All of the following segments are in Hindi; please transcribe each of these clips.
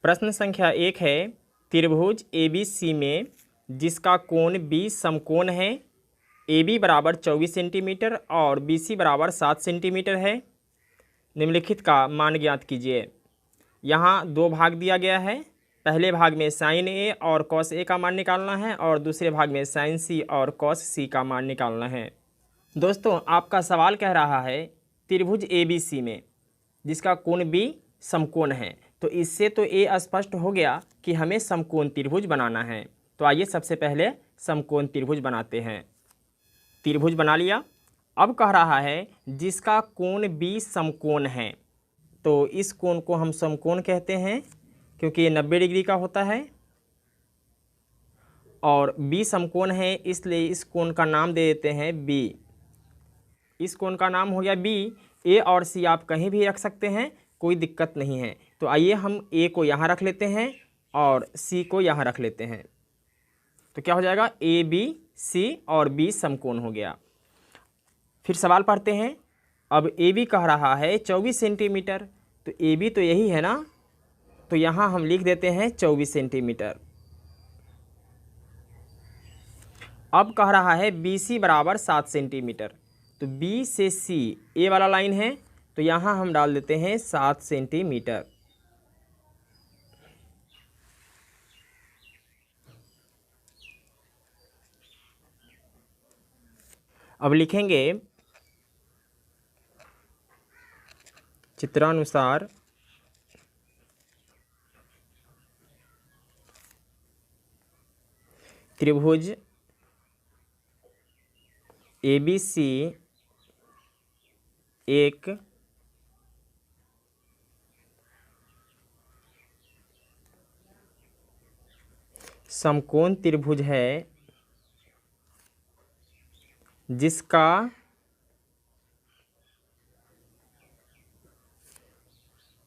प्रश्न संख्या 1 है, त्रिभुज ABC में जिसका कोण B समकोण है, AB बराबर 24 सेंटीमीटर और BC बराबर 7 सेंटीमीटर है, निम्नलिखित का मान ज्ञात कीजिए। यहाँ दो भाग दिया गया है। पहले भाग में साइन A और कॉस A का मान निकालना है और दूसरे भाग में साइन C और कॉस C का मान निकालना है। दोस्तों, आपका सवाल कह रहा है त्रिभुज ABC में जिसका कोण B समकोण है, तो इससे तो ये स्पष्ट हो गया कि हमें समकोण त्रिभुज बनाना है। तो आइए सबसे पहले समकोण त्रिभुज बनाते हैं। त्रिभुज बना लिया। अब कह रहा है जिसका कोण B समकोण है, तो इस कोण को हम समकोण कहते हैं क्योंकि ये 90 डिग्री का होता है और B समकोण है, इसलिए इस कोण का नाम दे देते हैं B। इस कोण का नाम हो गया B। A और C आप कहीं भी रख सकते हैं, कोई दिक्कत नहीं है। तो आइए हम A को यहाँ रख लेते हैं और C को यहाँ रख लेते हैं। तो क्या हो जाएगा, ABC और B समकोण हो गया। फिर सवाल पढ़ते हैं। अब AB कह रहा है 24 सेंटीमीटर, तो AB तो यही है ना, तो यहाँ हम लिख देते हैं 24 सेंटीमीटर। अब कह रहा है BC बराबर 7 सेंटीमीटर, तो B से C A वाला लाइन है, तो यहाँ हम डाल देते हैं 7 सेंटीमीटर। अब लिखेंगे चित्रानुसार त्रिभुज ABC एक समकोण त्रिभुज है जिसका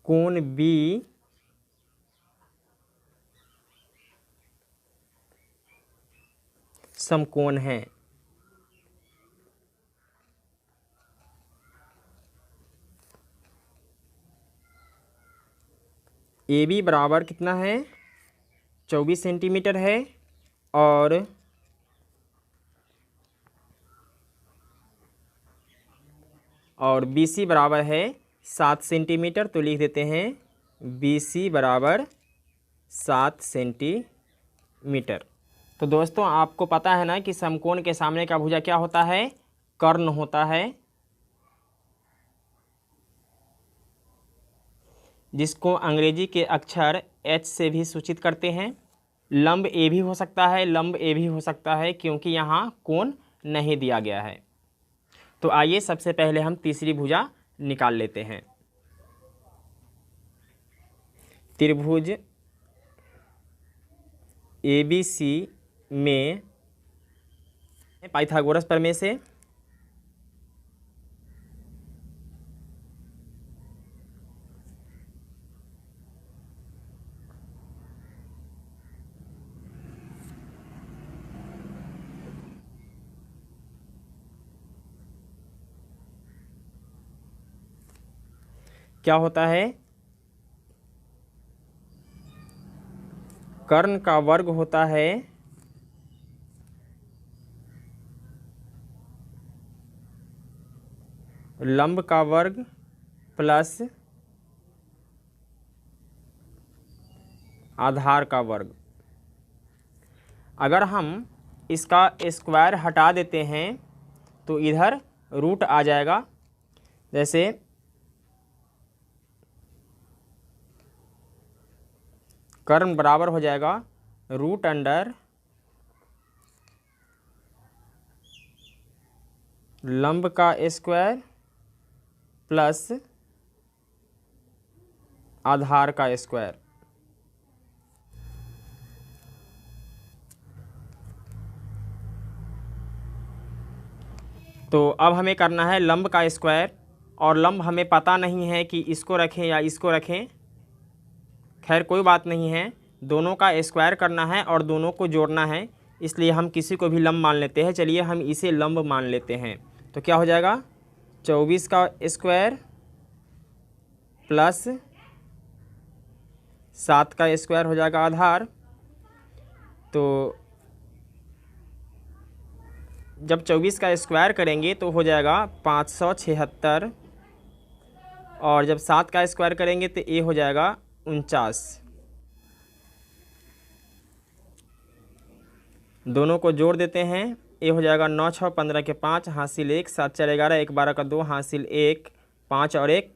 कोण B समकोण है। AB बराबर कितना है, 24 सेंटीमीटर है और BC बराबर है 7 सेंटीमीटर, तो लिख देते हैं BC बराबर 7 सेंटीमीटर। तो दोस्तों, आपको पता है ना कि समकोण के सामने का भुजा क्या होता है, कर्ण होता है, जिसको अंग्रेजी के अक्षर H से भी सूचित करते हैं। लंब A भी हो सकता है, लंब A भी हो सकता है, क्योंकि यहाँ कोण नहीं दिया गया है। तो आइए सबसे पहले हम तीसरी भुजा निकाल लेते हैं। त्रिभुज ABC में पाइथागोरस प्रमेय से क्या होता है, कर्ण का वर्ग होता है लंब का वर्ग प्लस आधार का वर्ग। अगर हम इसका स्क्वायर हटा देते हैं तो इधर रूट आ जाएगा। जैसे कर्ण बराबर हो जाएगा रूट अंडर लंब का स्क्वायर प्लस आधार का स्क्वायर। तो अब हमें करना है लंब का स्क्वायर, और लंब हमें पता नहीं है कि इसको रखें या इसको रखें। खैर कोई बात नहीं है, दोनों का स्क्वायर करना है और दोनों को जोड़ना है, इसलिए हम किसी को भी लंब मान लेते हैं। चलिए हम इसे लंब मान लेते हैं। तो क्या हो जाएगा, 24 का स्क्वायर प्लस 7 का स्क्वायर हो जाएगा आधार। तो जब 24 का स्क्वायर करेंगे तो हो जाएगा 576, और जब 7 का स्क्वायर करेंगे तो ये हो जाएगा 49। दोनों को जोड़ देते हैं, ये हो जाएगा 9 6 15 के 5 हासिल 1, 7 4 11, 1 12 का 2 हासिल 1, 5 और 1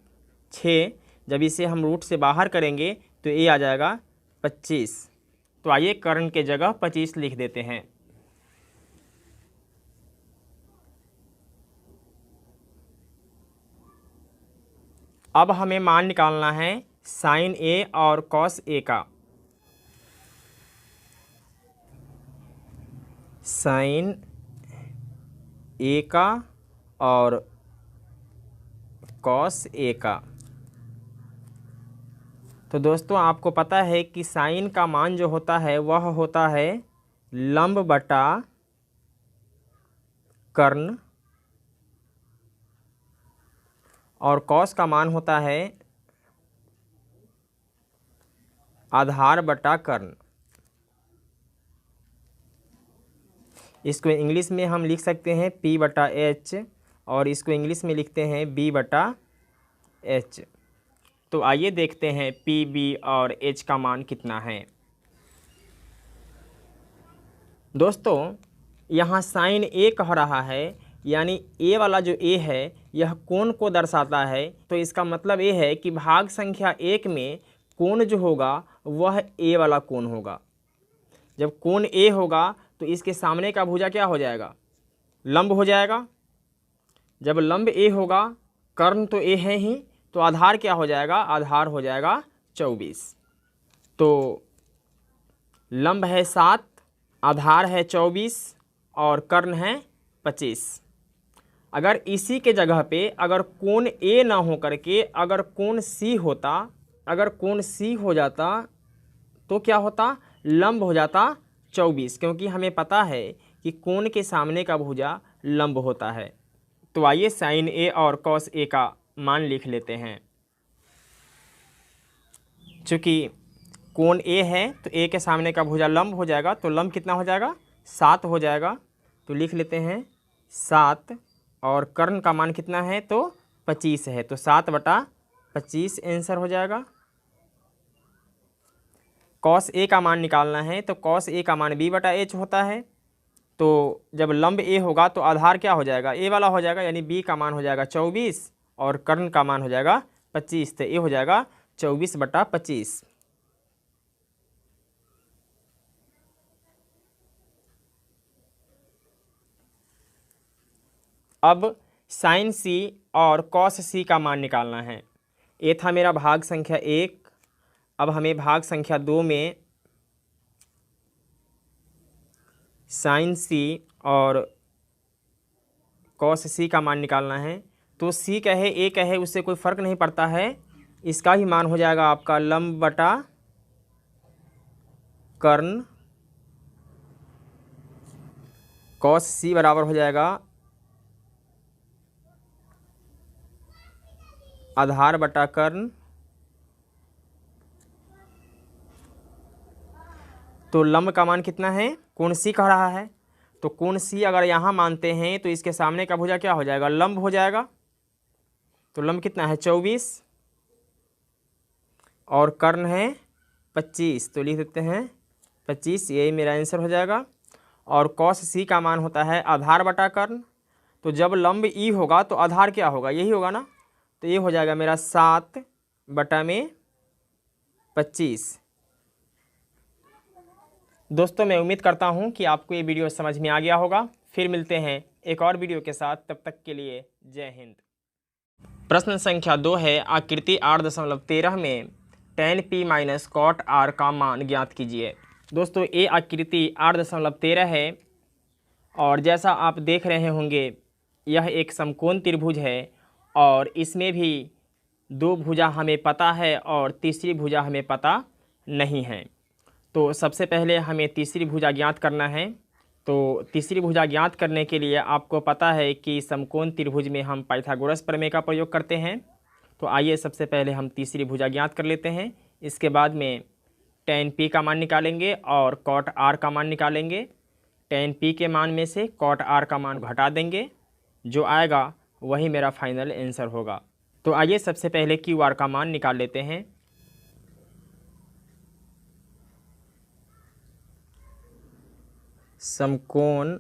6। जब इसे हम रूट से बाहर करेंगे तो ये आ जाएगा 25। तो आइए कर्ण के जगह 25 लिख देते हैं। अब हमें मान निकालना है साइन ए और कॉस ए का। साइन ए का और कॉस ए का। तो दोस्तों आपको पता है कि साइन का मान जो होता है वह होता है लंब बटा कर्ण, और कॉस का मान होता है आधार बटा कर्ण। इसको इंग्लिश में हम लिख सकते हैं P बटा H, और इसको इंग्लिश में लिखते हैं B बटा H। तो आइए देखते हैं P, B और H का मान कितना है। दोस्तों यहाँ साइन A कह रहा है, यानी A वाला जो A है यह कोण को दर्शाता है। तो इसका मतलब ये है कि भाग संख्या 1 में कोण जो होगा वह A वाला कोण होगा। जब कोण A होगा तो इसके सामने का भुजा क्या हो जाएगा? लंब हो जाएगा। जब लंब A होगा, कर्ण तो A है ही, तो आधार क्या हो जाएगा? आधार हो जाएगा 24। तो लंब है 7, आधार है 24 और कर्ण है 25। अगर इसी के जगह पे अगर कोण A ना हो करके अगर कोण C होता, अगर कोण C हो जाता तो क्या होता? लंब हो जाता 24, क्योंकि हमें पता है कि कोण के सामने का भुजा लंब होता है। तो आइए साइन A और कॉस A का मान लिख लेते हैं। चूँकि कोण A है तो A के सामने का भुजा लंब हो जाएगा, तो लंब कितना हो जाएगा? 7 हो जाएगा। तो लिख लेते हैं 7, और कर्ण का मान कितना है? तो 25 है, तो 7 बटा 25 आंसर हो जाएगा। कॉस A का मान निकालना है, तो कॉस A का मान B बटा H होता है। तो जब लंब A होगा तो आधार क्या हो जाएगा? A वाला हो जाएगा, यानी B का मान हो जाएगा 24 और कर्ण का मान हो जाएगा 25, तो A हो जाएगा 24 बटा 25। अब साइन C और कॉस C का मान निकालना है। ये था मेरा भाग संख्या 1। अब हमें भाग संख्या 2 में साइन C और कॉस C का मान निकालना है। तो C कहे A कहे उससे कोई फ़र्क नहीं पड़ता है, इसका ही मान हो जाएगा आपका लंब बटा कर्ण। कॉस C बराबर हो जाएगा आधार बटा कर्ण। तो लंब का मान कितना है? कोण C कह रहा है, तो कोण C अगर यहाँ मानते हैं तो इसके सामने का भुजा क्या हो जाएगा? लंब हो जाएगा। तो लंब कितना है? 24, और कर्ण है 25, तो लिख देते हैं 25, यही मेरा आंसर हो जाएगा। और कॉस C का मान होता है आधार बटा कर्ण। तो जब लंब E होगा तो आधार क्या होगा? यही होगा ना, तो ये हो जाएगा मेरा 7 बटा में 25। दोस्तों मैं उम्मीद करता हूँ कि आपको ये वीडियो समझ में आ गया होगा। फिर मिलते हैं एक और वीडियो के साथ, तब तक के लिए जय हिंद। प्रश्न संख्या 2 है, आकृति 8.13 में tan P minus cot R का मान ज्ञात कीजिए। दोस्तों ये आकृति 8.13 है, और जैसा आप देख रहे होंगे यह एक समकोण त्रिभुज है, और इसमें भी 2 भुजा हमें पता है और तीसरी भुजा हमें पता नहीं है। तो सबसे पहले हमें तीसरी भुजा ज्ञात करना है। तो तीसरी भुजा ज्ञात करने के लिए आपको पता है कि समकोण त्रिभुज में हम पाइथागोरस प्रमेय का प्रयोग करते हैं। तो आइए सबसे पहले हम तीसरी भुजा ज्ञात कर लेते हैं, इसके बाद में tan P का मान निकालेंगे और cot R का मान निकालेंगे। tan P के मान में से cot R का मान घटा देंगे, जो आएगा वही मेरा फाइनल आंसर होगा। तो आइए सबसे पहले QR का मान निकाल लेते हैं। समकोण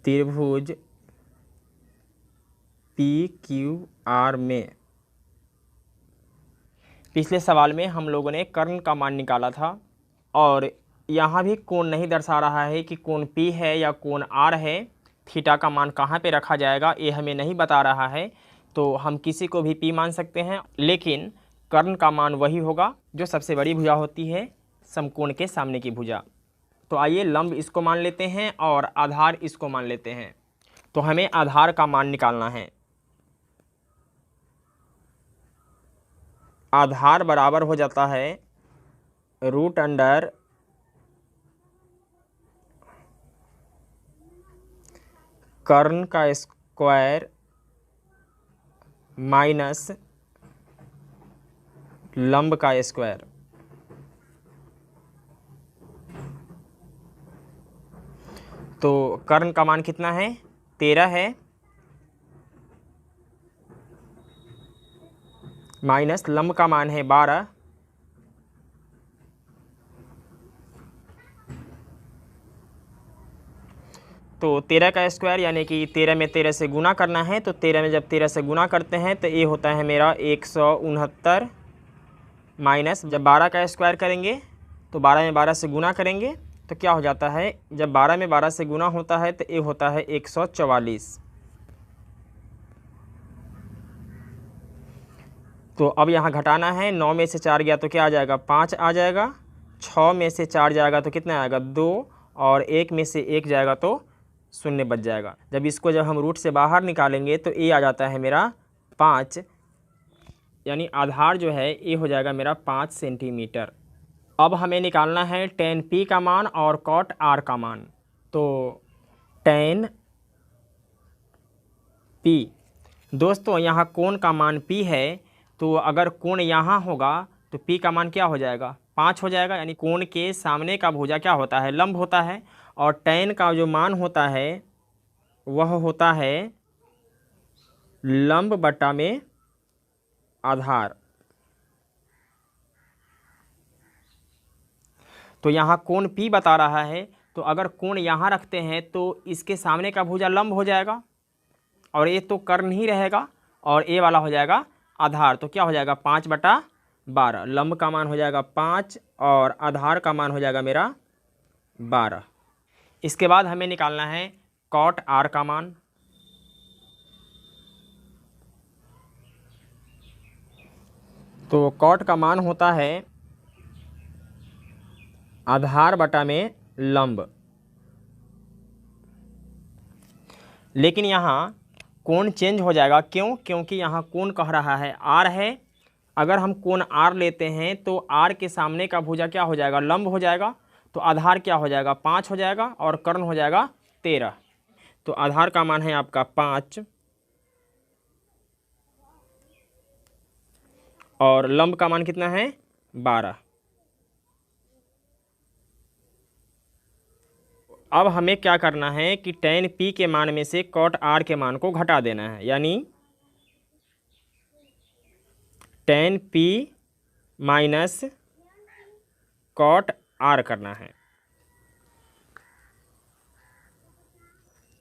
त्रिभुज PQR में पिछले सवाल में हम लोगों ने कर्ण का मान निकाला था और यहाँ भी कोण नहीं दर्शा रहा है कि कोण P है या कोण R है। थीटा का मान कहाँ पे रखा जाएगा ये हमें नहीं बता रहा है, तो हम किसी को भी P मान सकते हैं, लेकिन कर्ण का मान वही होगा जो सबसे बड़ी भुजा होती है, समकोण के सामने की भुजा। तो आइए लंब इसको मान लेते हैं और आधार इसको मान लेते हैं। तो हमें आधार का मान निकालना है। आधार बराबर हो जाता है √, कर्ण का स्क्वायर माइनस लंब का स्क्वायर। तो कर्ण का मान कितना है? 13 है, माइनस लंब का मान है 12, तो 13 का स्क्वायर यानी कि 13 में 13 से गुना करना है। तो 13 में जब 13 से गुना करते हैं तो ये होता है मेरा 169, माइनस जब 12 का स्क्वायर करेंगे तो 12 में 12 से गुना करेंगे तो क्या हो जाता है, जब 12 में 12 से गुना होता है तो ये होता है 144। तो अब यहाँ घटाना है, 9 में से 4 गया तो क्या आ जाएगा, 5 आ जाएगा, 6 में से 4 जाएगा तो कितना आएगा, 2, और 1 में से 1 जाएगा तो 0 बच जाएगा। जब हम रूट से बाहर निकालेंगे तो ये आ जाता है मेरा 5, यानी आधार जो है ये हो जाएगा मेरा 5 सेंटीमीटर। अब हमें निकालना है tan P का मान और cot R का मान। तो tan P, दोस्तों यहाँ कोण का मान P है, तो अगर कोण यहाँ होगा तो P का मान क्या हो जाएगा, 5 हो जाएगा। यानी कोण के सामने का भुजा क्या होता है, लंब होता है, और tan का जो मान होता है वह होता है लंब बटा में आधार। तो यहाँ कोण P बता रहा है, तो अगर कोण यहाँ रखते हैं तो इसके सामने का भुजा लंब हो जाएगा और ये तो कर्ण ही रहेगा, और ये वाला हो जाएगा आधार। तो क्या हो जाएगा, 5/12। लंब का मान हो जाएगा 5 और आधार का मान हो जाएगा मेरा 12। इसके बाद हमें निकालना है cot R का मान। तो cot का मान होता है आधार बटा में लंब, लेकिन यहाँ कोण चेंज हो जाएगा। क्यों? क्योंकि यहाँ कोण कह रहा है R है। अगर हम कोण R लेते हैं तो R के सामने का भुजा क्या हो जाएगा, लंब हो जाएगा। तो आधार क्या हो जाएगा, 5 हो जाएगा और कर्ण हो जाएगा 13। तो आधार का मान है आपका 5 और लंब का मान कितना है, 12। अब हमें क्या करना है कि tan P के मान में से cot R के मान को घटा देना है, यानी tan P minus cot R करना है।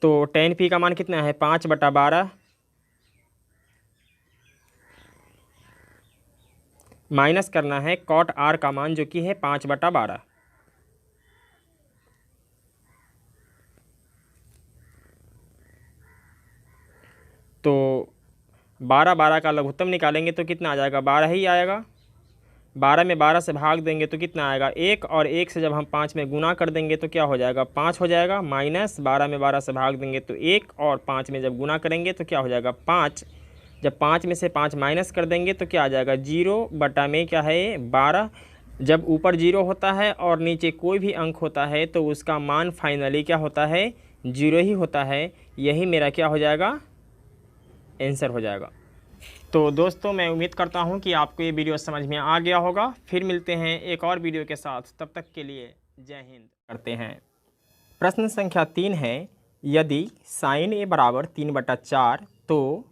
तो tan P का मान कितना है, 5/12, माइनस करना है cot R का मान जो कि है 5/12। तो 12 का लघुत्तम निकालेंगे तो कितना आ जाएगा, 12 ही आएगा। 12 में 12 से भाग देंगे तो कितना आएगा, 1, और 1 से जब हम 5 में गुना कर देंगे तो क्या हो जाएगा, 5 हो जाएगा। माइनस 12 में 12 से भाग देंगे तो 1, और 5 में जब गुना करेंगे तो क्या हो जाएगा, 5। जब 5 में से 5 माइनस कर देंगे तो क्या आ जाएगा, 0 बटा में क्या है, 12। जब ऊपर 0 होता है और नीचे कोई भी अंक होता है तो उसका मान फाइनली क्या होता है, 0 ही होता है। यही मेरा क्या हो जाएगा, आंसर हो जाएगा। तो दोस्तों मैं उम्मीद करता हूँ कि आपको ये वीडियो समझ में आ गया होगा। फिर मिलते हैं एक और वीडियो के साथ, तब तक के लिए जय हिंद करते हैं। प्रश्न संख्या 3 है, यदि साइन ए बराबर 3/4 तो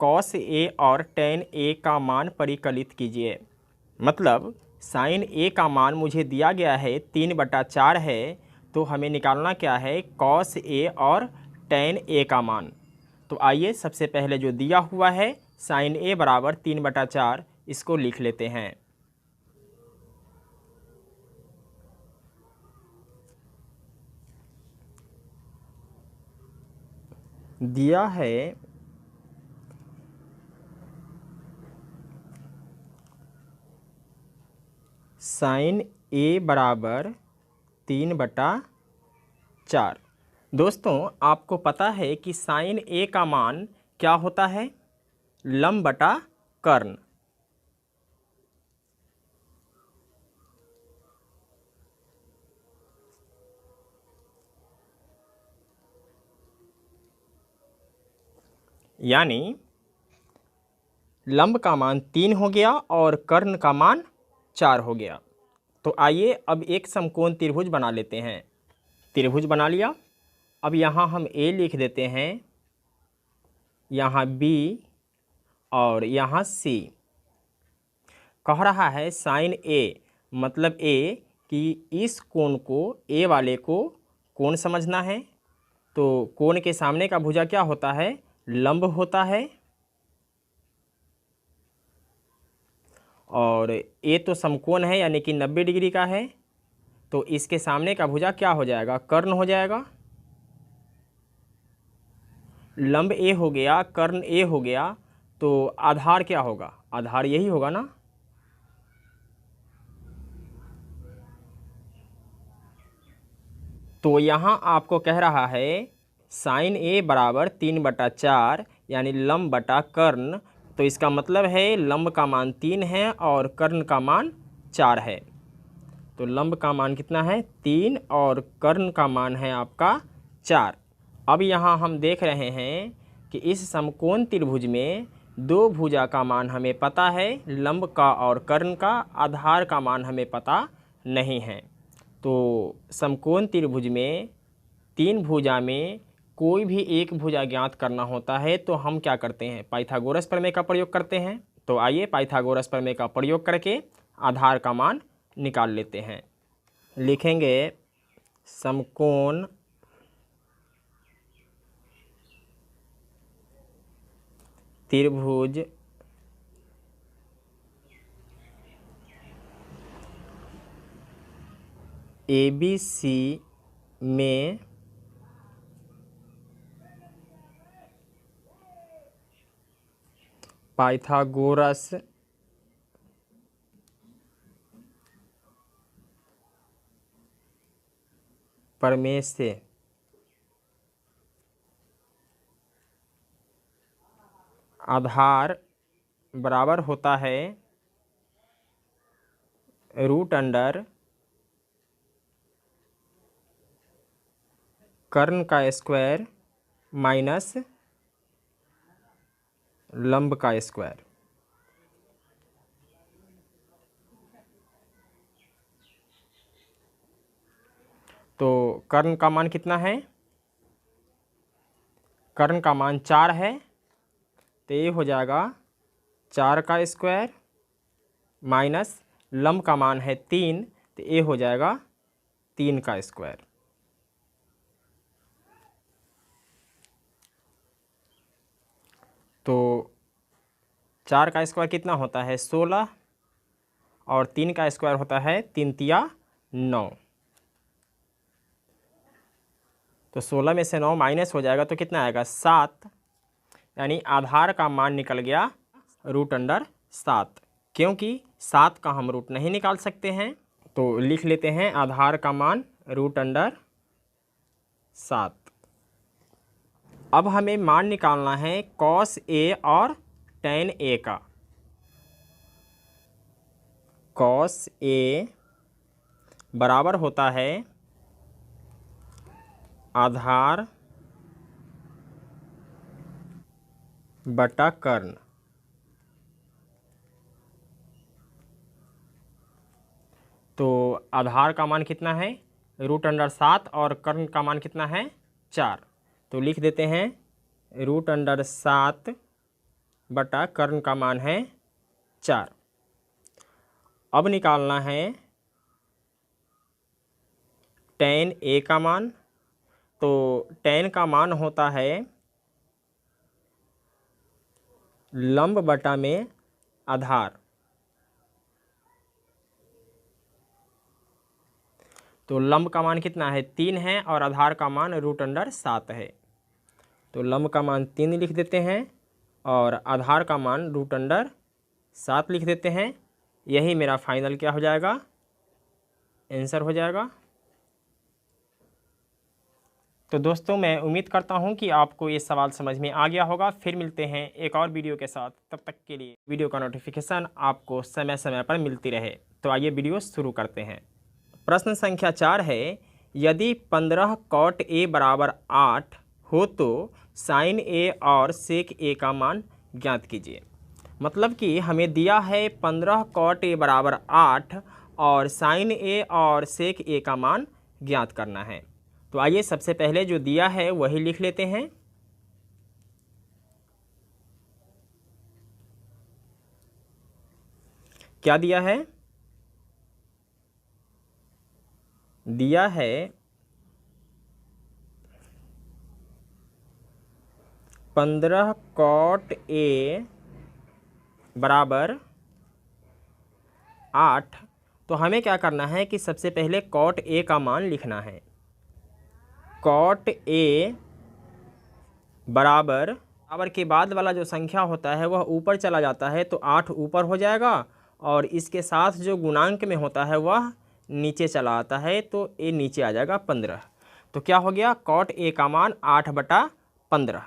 कॉस ए और टेन ए का मान परिकलित कीजिए। मतलब साइन ए का मान मुझे दिया गया है 3/4 है, तो हमें निकालना क्या है, कॉस ए और टेन ए का मान। तो आइए सबसे पहले जो दिया हुआ है साइन ए बराबर 3/4 इसको लिख लेते हैं। दिया है साइन ए बराबर 3/4। दोस्तों आपको पता है कि साइन ए का मान क्या होता है, लंब बटा कर्ण। यानी लंब का मान 3 हो गया और कर्ण का मान 4 हो गया। तो आइए अब एक समकोण त्रिभुज बना लेते हैं। त्रिभुज बना लिया। अब यहाँ हम ए लिख देते हैं, यहाँ बी और यहाँ सी। कह रहा है साइन ए, मतलब ए कि इस कोण को, ए वाले को कोण समझना है। तो कोण के सामने का भुजा क्या होता है, लंब होता है। और ए तो समकोण है यानी कि 90 डिग्री का है, तो इसके सामने का भुजा क्या हो जाएगा, कर्ण हो जाएगा। लंब ए हो गया, कर्ण ए हो गया, तो आधार क्या होगा, आधार यही होगा ना। तो यहाँ आपको कह रहा है साइन ए बराबर 3/4 यानी लंब बटा कर्ण। तो इसका मतलब है लंब का मान 3 है और कर्ण का मान 4 है। तो लंब का मान कितना है, 3 और कर्ण का मान है आपका 4। अब यहाँ हम देख रहे हैं कि इस समकोण त्रिभुज में दो भुजा का मान हमें पता है, लंब का और कर्ण का। आधार का मान हमें पता नहीं है। तो समकोण त्रिभुज में 3 भुजा में कोई भी एक भुजा ज्ञात करना होता है तो हम क्या करते हैं, पाइथागोरस प्रमेय का प्रयोग करते हैं। तो आइए पाइथागोरस प्रमेय का प्रयोग करके आधार का मान निकाल लेते हैं। लिखेंगे समकोण त्रिभुज ABC में पाइथागोरस प्रमेय से आधार बराबर होता है √, कर्ण का स्क्वायर माइनस लंब का स्क्वायर। तो कर्ण का मान कितना है, कर्ण का मान 4 है, तो ये हो जाएगा 4 का स्क्वायर माइनस लंब का मान है 3, तो ये हो जाएगा 3 का स्क्वायर। तो 4 का स्क्वायर कितना होता है, 16, और 3 का स्क्वायर होता है 3 तिया 9। तो 16 में से 9 माइनस हो जाएगा तो कितना आएगा, 7। यानी आधार का मान निकल गया √7, क्योंकि 7 का हम रूट नहीं निकाल सकते हैं। तो लिख लेते हैं आधार का मान √7। अब हमें मान निकालना है कॉस ए और टेन ए का। कॉस ए बराबर होता है आधार बटा कर्ण। तो आधार का मान कितना है, √7 और कर्ण का मान कितना है 4। तो लिख देते हैं √7 बटा कर्ण का मान है 4। अब निकालना है tan A का मान। तो tan का मान होता है लंब बटा में आधार। तो लंब का मान कितना है 3 है और आधार का मान √7 है। तो लंब का मान 3 लिख देते हैं और आधार का मान √7 लिख देते हैं। यही मेरा फाइनल क्या हो जाएगा, आंसर हो जाएगा। तो दोस्तों मैं उम्मीद करता हूं कि आपको ये सवाल समझ में आ गया होगा। फिर मिलते हैं एक और वीडियो के साथ, तब तक के लिए वीडियो का नोटिफिकेशन आपको समय समय पर मिलती रहे। तो आइए वीडियो शुरू करते हैं। प्रश्न संख्या 4 है, यदि 15 cot A बराबर 8 हो तो sin A और sec A का मान ज्ञात कीजिए। मतलब कि हमें दिया है 15 cot A बराबर 8 और sin A और sec A का मान ज्ञात करना है। तो आइए सबसे पहले जो दिया है वही लिख लेते हैं। क्या दिया है, दिया है 15 cot A बराबर 8। तो हमें क्या करना है कि सबसे पहले cot A का मान लिखना है। cot A बराबर के बाद वाला जो संख्या होता है वह ऊपर चला जाता है, तो 8 ऊपर हो जाएगा और इसके साथ जो गुणांक में होता है वह नीचे चला आता है, तो A नीचे आ जाएगा 15। तो क्या हो गया, cot A का मान 8/15।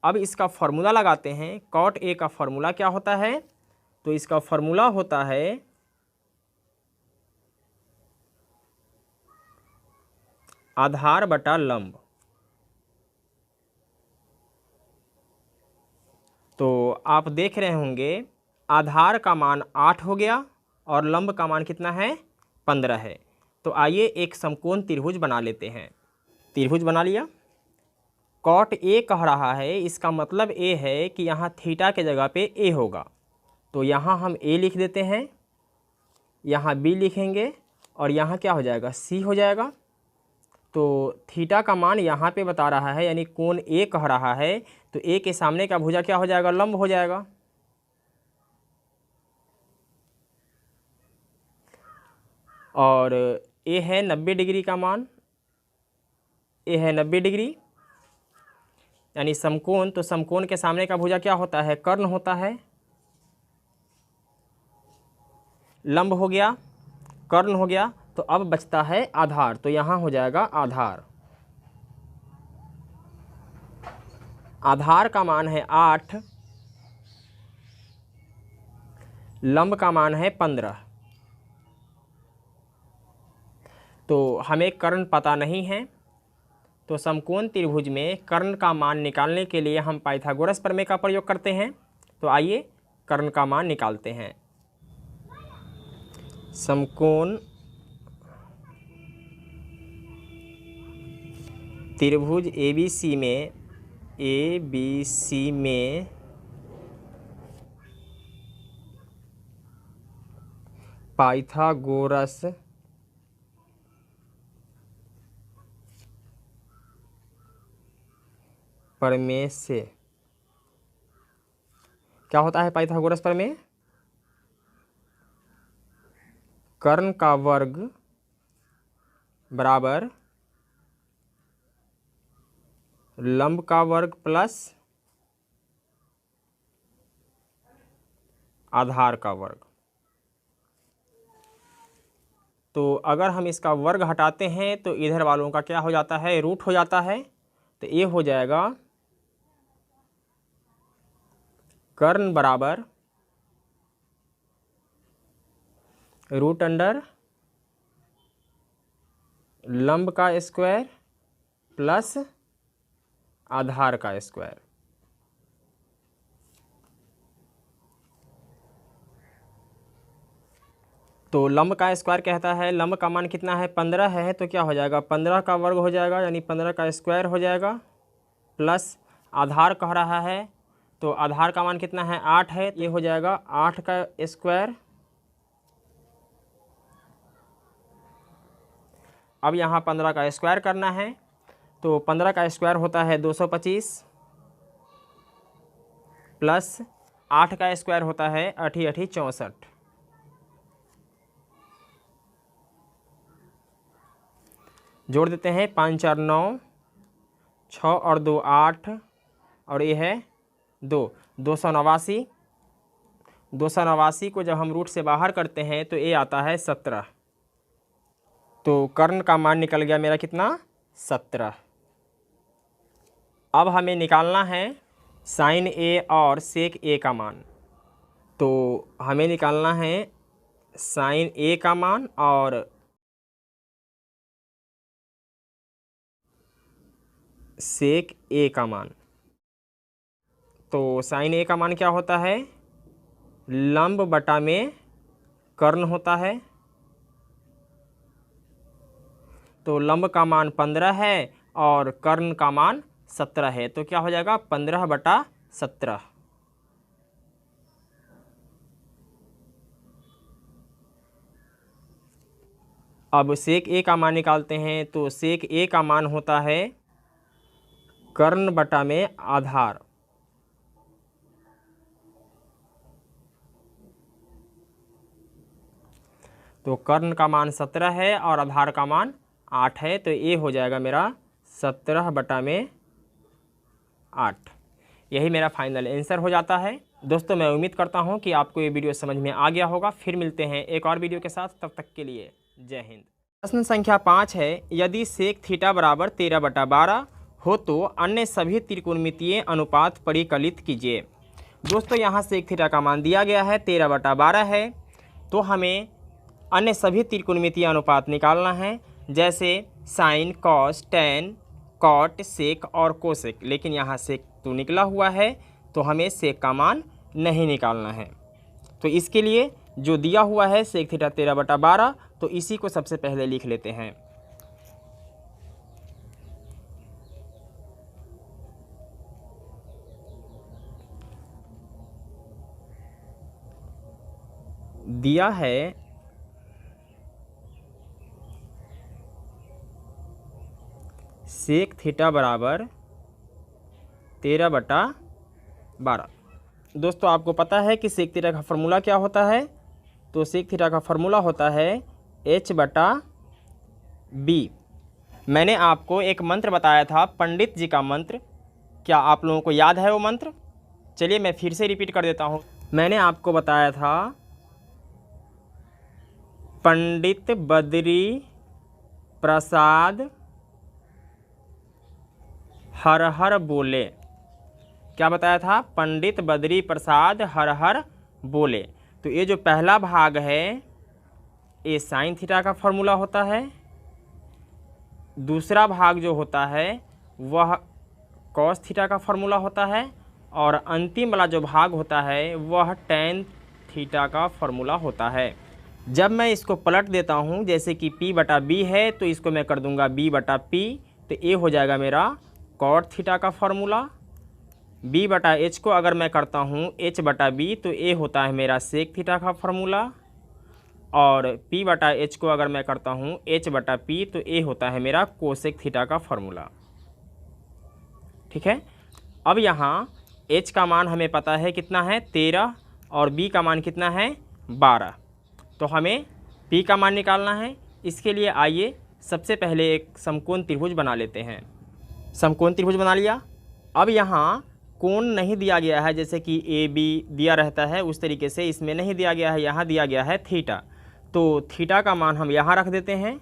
अब इसका फॉर्मूला लगाते हैं। cot A का फॉर्मूला क्या होता है, तो इसका फॉर्मूला होता है आधार बटा लंब। तो आप देख रहे होंगे आधार का मान 8 हो गया और लंब का मान कितना है 15 है। तो आइए एक समकोण त्रिभुज बना लेते हैं। त्रिभुज बना लिया। cot A कह रहा है, इसका मतलब A है कि यहाँ थीटा के जगह पे A होगा। तो यहाँ हम A लिख देते हैं, यहाँ B लिखेंगे और यहाँ क्या हो जाएगा C हो जाएगा। तो थीटा का मान यहाँ पे बता रहा है, यानी कोण A कह रहा है, तो A के सामने का भुजा क्या हो जाएगा, लंब हो जाएगा। और A है 90 डिग्री का मान, A है 90 डिग्री यानी समकोण। तो समकोण के सामने का भुजा क्या होता है, कर्ण होता है। लंब हो गया, कर्ण हो गया, तो अब बचता है आधार। तो यहाँ हो जाएगा आधार। आधार का मान है 8, लंब का मान है 15। तो हमें कर्ण पता नहीं है, तो समकोण त्रिभुज में कर्ण का मान निकालने के लिए हम पाइथागोरस प्रमेय का प्रयोग करते हैं। तो आइए कर्ण का मान निकालते हैं। समकोण त्रिभुज ABC में पाइथागोरस प्रमेय से क्या होता है, पाइथागोरस प्रमेय कर्ण का वर्ग बराबर लंब का वर्ग प्लस आधार का वर्ग। तो अगर हम इसका वर्ग हटाते हैं तो इधर वालों का क्या हो जाता है, रूट हो जाता है। तो ये हो जाएगा कर्ण बराबर √, लंब का स्क्वायर प्लस आधार का स्क्वायर। तो लंब का स्क्वायर कहता है लंब का मान कितना है 15 है, तो क्या हो जाएगा 15 का वर्ग हो जाएगा यानी 15 का स्क्वायर हो जाएगा, प्लस आधार कह रहा है तो आधार का मान कितना है 8 है, ये हो जाएगा 8 का स्क्वायर। अब यहाँ 15 का स्क्वायर करना है तो 15 का स्क्वायर होता है 225 प्लस 8 का स्क्वायर होता है 8 8 64। जोड़ देते हैं 5 4 9, 6 और 2 8 और ये है 289। 289 को जब हम रूट से बाहर करते हैं तो ये आता है 17। तो कर्ण का मान निकल गया मेरा कितना 17। अब हमें निकालना है साइन ए और सेक ए का मान। तो हमें निकालना है साइन ए का मान और सेक ए का मान। तो साइन ए का मान क्या होता है लंब बटा में कर्ण होता है। तो लंब का मान 15 है और कर्ण का मान 17 है, तो क्या हो जाएगा 15 बटा 17। अब सेक ए का मान निकालते हैं तो सेक ए का मान होता है कर्ण बटा में आधार। तो कर्ण का मान 17 है और आधार का मान 8 है, तो ये हो जाएगा मेरा 17 बटा में 8। यही मेरा फाइनल आंसर हो जाता है। दोस्तों मैं उम्मीद करता हूँ कि आपको ये वीडियो समझ में आ गया होगा। फिर मिलते हैं एक और वीडियो के साथ, तब तक के लिए जय हिंद। प्रश्न संख्या 5 है, यदि सेक थीटा बराबर 13 बटा 12 हो तो अन्य सभी त्रिकोणमितीय अनुपात परिकलित कीजिए। दोस्तों यहाँ सेक थीटा का मान दिया गया है 13 बटा 12 है, तो हमें अन्य सभी त्रिकोणमितीय अनुपात निकालना है, जैसे sine cos tan cot sec और कोसेक। लेकिन यहाँ सेक तो निकला हुआ है तो हमें सेक का मान नहीं निकालना है। तो इसके लिए जो दिया हुआ है सेक थीटा 13 बटा 12, तो इसी को सबसे पहले लिख लेते हैं। दिया है सेक थीटा बराबर 13 बटा 12। दोस्तों आपको पता है कि सेक थीटा का फार्मूला क्या होता है, तो सेक थीटा का फार्मूला होता है h बटा b। मैंने आपको एक मंत्र बताया था पंडित जी का मंत्र, क्या आप लोगों को याद है वो मंत्र? चलिए मैं फिर से रिपीट कर देता हूँ। मैंने आपको बताया था पंडित बद्री प्रसाद हर हर बोले। क्या बताया था? पंडित बद्री प्रसाद हर हर बोले। तो ये जो पहला भाग है ये साइन थीटा का फॉर्मूला होता है, दूसरा भाग जो होता है वह कॉस थीटा का फॉर्मूला होता है, और अंतिम वाला जो भाग होता है वह टेन थीटा का फॉर्मूला होता है। जब मैं इसको पलट देता हूँ, जैसे कि p बटा b है तो इसको मैं कर दूंगा b बटा p, तो ये हो जाएगा मेरा कॉट थीटा का फॉर्मूला। b बटा h को अगर मैं करता हूँ h बटा b, तो ये होता है मेरा सेक थीटा का फॉर्मूला, और p बटा h को अगर मैं करता हूँ h बटा p, तो ये होता है मेरा कोसेक थीटा का फॉर्मूला। ठीक है। अब यहाँ h का मान हमें पता है कितना है 13 और b का मान कितना है 12, तो हमें p का मान निकालना है। इसके लिए आइए सबसे पहले एक समकोण त्रिभुज बना लेते हैं। समकोण त्रिभुज बना लिया। अब यहाँ कोण नहीं दिया गया है, जैसे कि ए बी दिया रहता है उस तरीके से इसमें नहीं दिया गया है, यहाँ दिया गया है थीटा। तो थीटा का मान हम यहाँ रख देते हैं,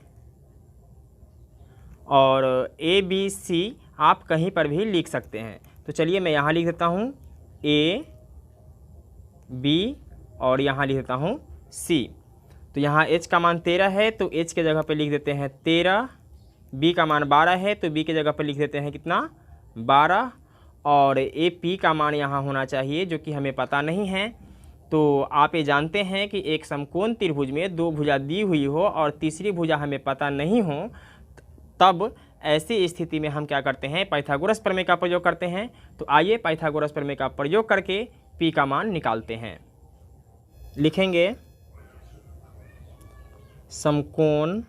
और ए बी सी आप कहीं पर भी लिख सकते हैं। तो चलिए मैं यहाँ लिख देता हूँ ए बी और यहाँ लिख देता हूँ सी। तो यहाँ h का मान 13 है तो h के जगह पे लिख देते हैं 13, b का मान 12 है तो b के जगह पे लिख देते हैं कितना 12, और a p का मान यहाँ होना चाहिए जो कि हमें पता नहीं है, तो आप ये जानते हैं कि एक समकोण त्रिभुज में दो भुजा दी हुई हो और तीसरी भुजा हमें पता नहीं हो, तब ऐसी स्थिति में हम क्या करते हैं, पाइथागोरस प्रमेय का प्रयोग करते हैं। तो आइए पाइथागोरस प्रमेय का प्रयोग करके पी का मान निकालते हैं। लिखेंगे समकोण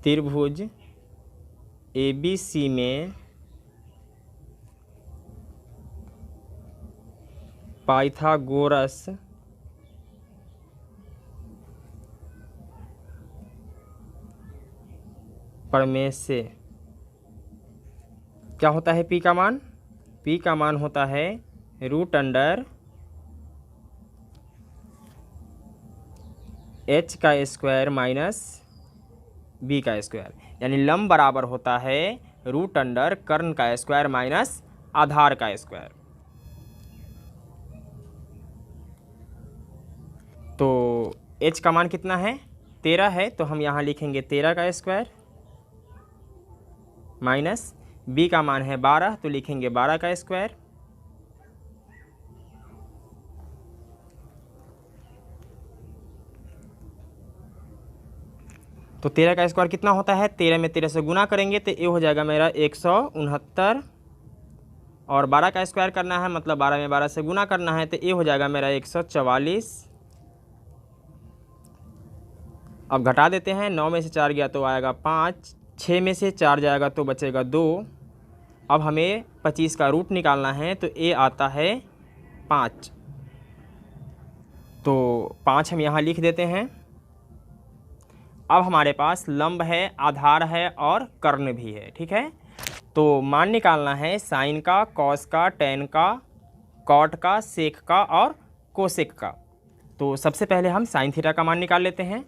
त्रिभुज ABC में पाइथागोरस प्रमेय से क्या होता है पी का मान? पी का मान होता है √h² - b², यानी लंब बराबर होता है √, कर्ण का स्क्वायर माइनस आधार का स्क्वायर। तो h का मान कितना है? 13 है, तो हम यहाँ लिखेंगे 13 का स्क्वायर माइनस b का मान है 12, तो लिखेंगे 12 का स्क्वायर। तो 13 का स्क्वायर कितना होता है? 13 में 13 से गुना करेंगे तो ये हो जाएगा मेरा 169, और 12 का स्क्वायर करना है मतलब 12 में 12 से गुना करना है तो ये हो जाएगा मेरा 144। अब घटा देते हैं, 9 में से 4 गया तो आएगा 5, 6 में से 4 जाएगा तो बचेगा 2। अब हमें 25 का रूट निकालना है तो ये आता है 5। तो 5 हम यहाँ लिख देते हैं। अब हमारे पास लंब है, आधार है और कर्ण भी है, ठीक है। तो मान निकालना है साइन का, कॉस का, टेन का, कॉट का, सेक का और कोसेक का। तो सबसे पहले हम साइन थीटा का मान निकाल लेते हैं।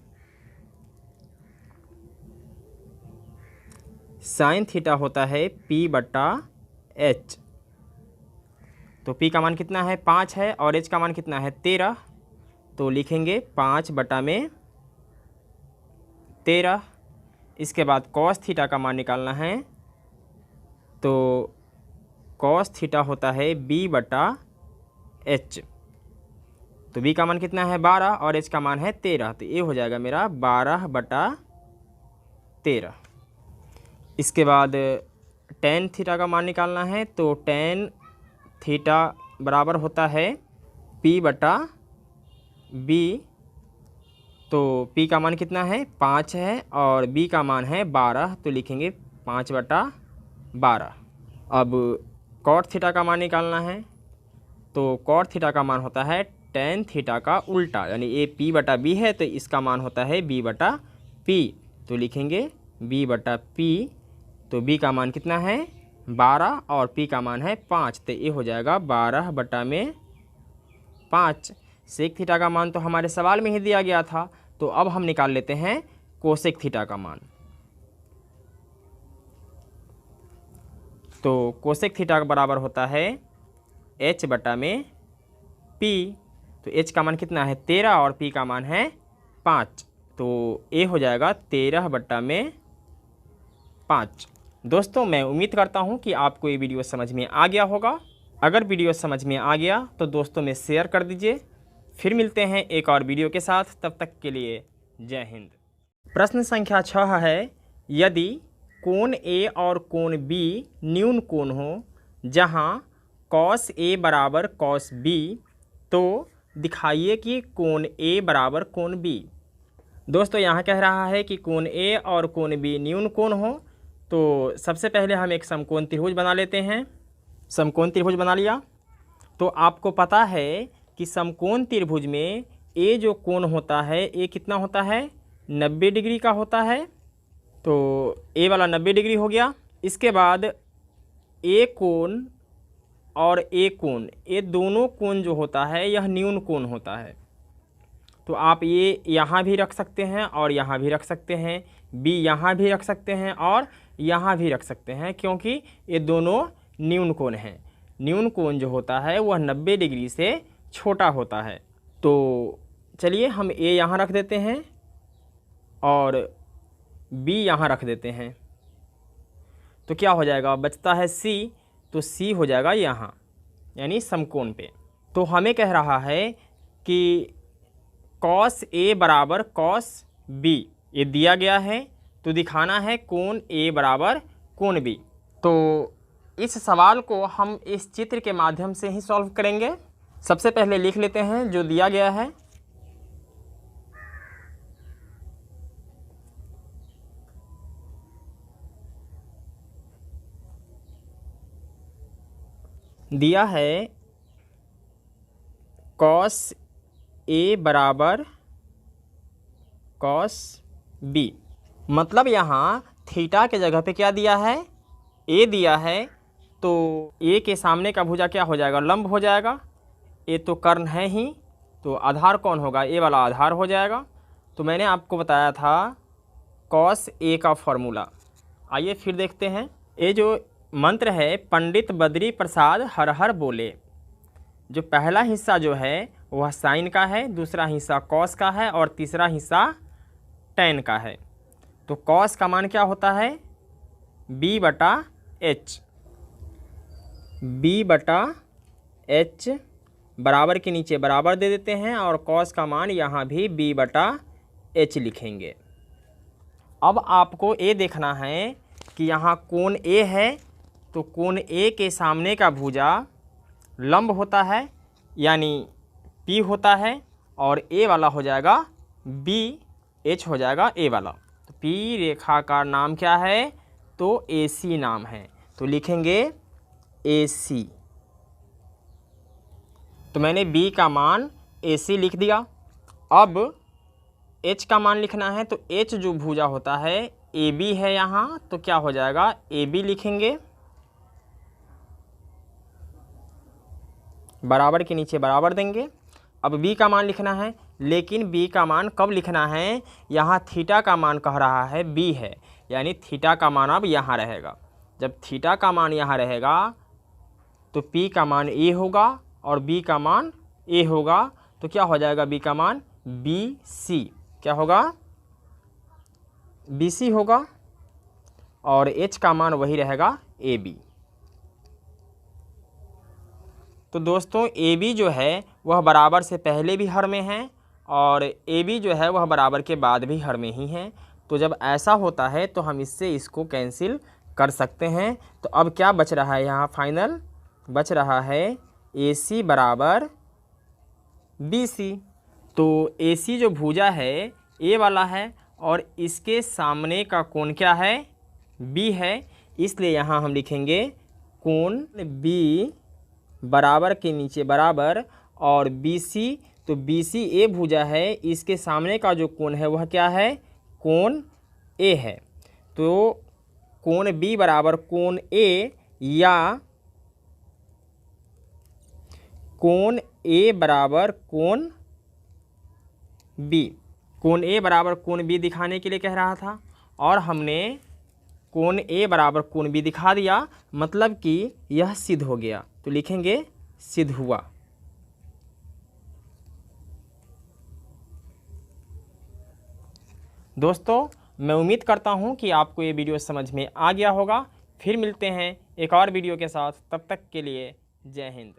साइन थीटा होता है p/h। तो p का मान कितना है? 5 है, और h का मान कितना है? 13। तो लिखेंगे 5/13। इसके बाद कॉस थीटा का मान निकालना है, तो कॉस थीटा होता है b/h। तो b का मान कितना है? 12, और h का मान है 13, तो ये हो जाएगा मेरा 12/13। इसके बाद टेन थीटा का मान निकालना है, तो टेन थीटा बराबर होता है p/b। तो p का मान कितना है? 5 है, और b का मान है 12, तो लिखेंगे 5/12। अब कॉट थीटा का मान निकालना है, तो कॉट थीटा का मान होता है टेन थीटा का उल्टा, यानी ये p/b है तो इसका मान होता है b/p। तो लिखेंगे b/p। तो b का मान कितना है? 12, और p का मान है 5, तो ये हो जाएगा 12/5। सेक थीटा का मान तो हमारे सवाल में ही दिया गया था, तो अब हम निकाल लेते हैं कोसेक थीटा का मान। तो कोसेक थीटा का बराबर होता है h/p। तो h का मान कितना है? 13, और p का मान है 5, तो ये हो जाएगा 13/5। दोस्तों, मैं उम्मीद करता हूँ कि आपको ये वीडियो समझ में आ गया होगा। अगर वीडियो समझ में आ गया तो दोस्तों में शेयर कर दीजिए। फिर मिलते हैं एक और वीडियो के साथ, तब तक के लिए जय हिंद। प्रश्न संख्या 6 है, यदि कोण A और कोण B न्यून कोण हो जहाँ cos A बराबर cos B, तो दिखाइए कि कोण A बराबर कोण B। दोस्तों, यहाँ कह रहा है कि कोण A और कोण B न्यून कोण हो। तो सबसे पहले हम एक समकोण त्रिभुज बना लेते हैं। समकोण त्रिभुज बना लिया। तो आपको पता है कि समकोण त्रिभुज में ए जो कोण होता है, ए कितना होता है? 90 डिग्री का होता है। तो ए वाला 90 डिग्री हो गया। इसके बाद ए कोण और ए कोण, ये दोनों कोण जो होता है यह न्यून कोण होता है। तो आप ये यहाँ भी रख सकते हैं और यहाँ भी रख सकते हैं, बी यहाँ भी रख सकते हैं और यहाँ भी रख सकते हैं, क्योंकि ये दोनों न्यून कोण हैं। न्यून कोण जो होता है वह 90 डिग्री से छोटा होता है। तो चलिए हम ए यहाँ रख देते हैं और बी यहाँ रख देते हैं। तो क्या हो जाएगा? बचता है सी, तो सी हो जाएगा यहाँ। यानी समकोण पे। तो हमें कह रहा है कि कॉस ए बराबर कॉस बी, ये दिया गया है, तो दिखाना है कोण ए बराबर कोण बी। तो इस सवाल को हम इस चित्र के माध्यम से ही सॉल्व करेंगे। सबसे पहले लिख लेते हैं जो दिया गया है। दिया है कॉस ए बराबर कॉस बी, मतलब यहाँ थीटा के जगह पे क्या दिया है, ए दिया है, तो ए के सामने का भुजा क्या हो जाएगा, लंब हो जाएगा। ए तो कर्ण है ही, तो आधार कौन होगा, ए वाला आधार हो जाएगा। तो मैंने आपको बताया था कॉस ए का फॉर्मूला। आइए फिर देखते हैं। ये जो मंत्र है, पंडित बद्री प्रसाद हर हर बोले, जो पहला हिस्सा जो है वह साइन का है, दूसरा हिस्सा कॉस का है और तीसरा हिस्सा टैन का है। तो कॉस का मान क्या होता है, b बटा एच, b बटा एच, बराबर के नीचे बराबर दे देते हैं और कॉस का मान यहाँ भी b बटा एच लिखेंगे। अब आपको ये देखना है कि यहाँ कोण ए है, तो कोण ए के सामने का भुजा लंब होता है यानी P होता है, और ए वाला हो जाएगा बी, एच हो जाएगा ए वाला। तो P रेखा का नाम क्या है, तो AC नाम है, तो लिखेंगे AC। तो मैंने B का मान AC लिख दिया। अब H का मान लिखना है, तो H जो भुजा होता है AB है यहाँ, तो क्या हो जाएगा, AB लिखेंगे, बराबर के नीचे बराबर देंगे। अब B का मान लिखना है, लेकिन B का मान कब लिखना है, यहाँ थीटा का मान कह रहा है B है, यानी थीटा का मान अब यहाँ रहेगा। जब थीटा का मान यहाँ रहेगा तो P का मान A होगा और B का मान A होगा, तो क्या हो जाएगा, B का मान BC, क्या होगा, BC होगा, और H का मान वही रहेगा AB। तो दोस्तों AB जो है वह बराबर से पहले भी हर में है और AB जो है वह बराबर के बाद भी हर में ही है। तो जब ऐसा होता है तो हम इससे इसको कैंसिल कर सकते हैं। तो अब क्या बच रहा है, यहाँ फाइनल बच रहा है AC बराबर BC। तो AC जो भुजा है A वाला है और इसके सामने का कोण क्या है, B है, इसलिए यहाँ हम लिखेंगे कोण B बराबर के नीचे बराबर और BC, तो BC A भुजा है, इसके सामने का जो कोण है वह क्या है, कोण A है। तो कोण B बराबर कोण A या कोण A बराबर कोण B, कोण A बराबर कोण B दिखाने के लिए कह रहा था और हमने कोण A बराबर कोण B दिखा दिया, मतलब कि यह सिद्ध हो गया। तो लिखेंगे सिद्ध हुआ। दोस्तों मैं उम्मीद करता हूं कि आपको ये वीडियो समझ में आ गया होगा। फिर मिलते हैं एक और वीडियो के साथ, तब तक के लिए जय हिंद।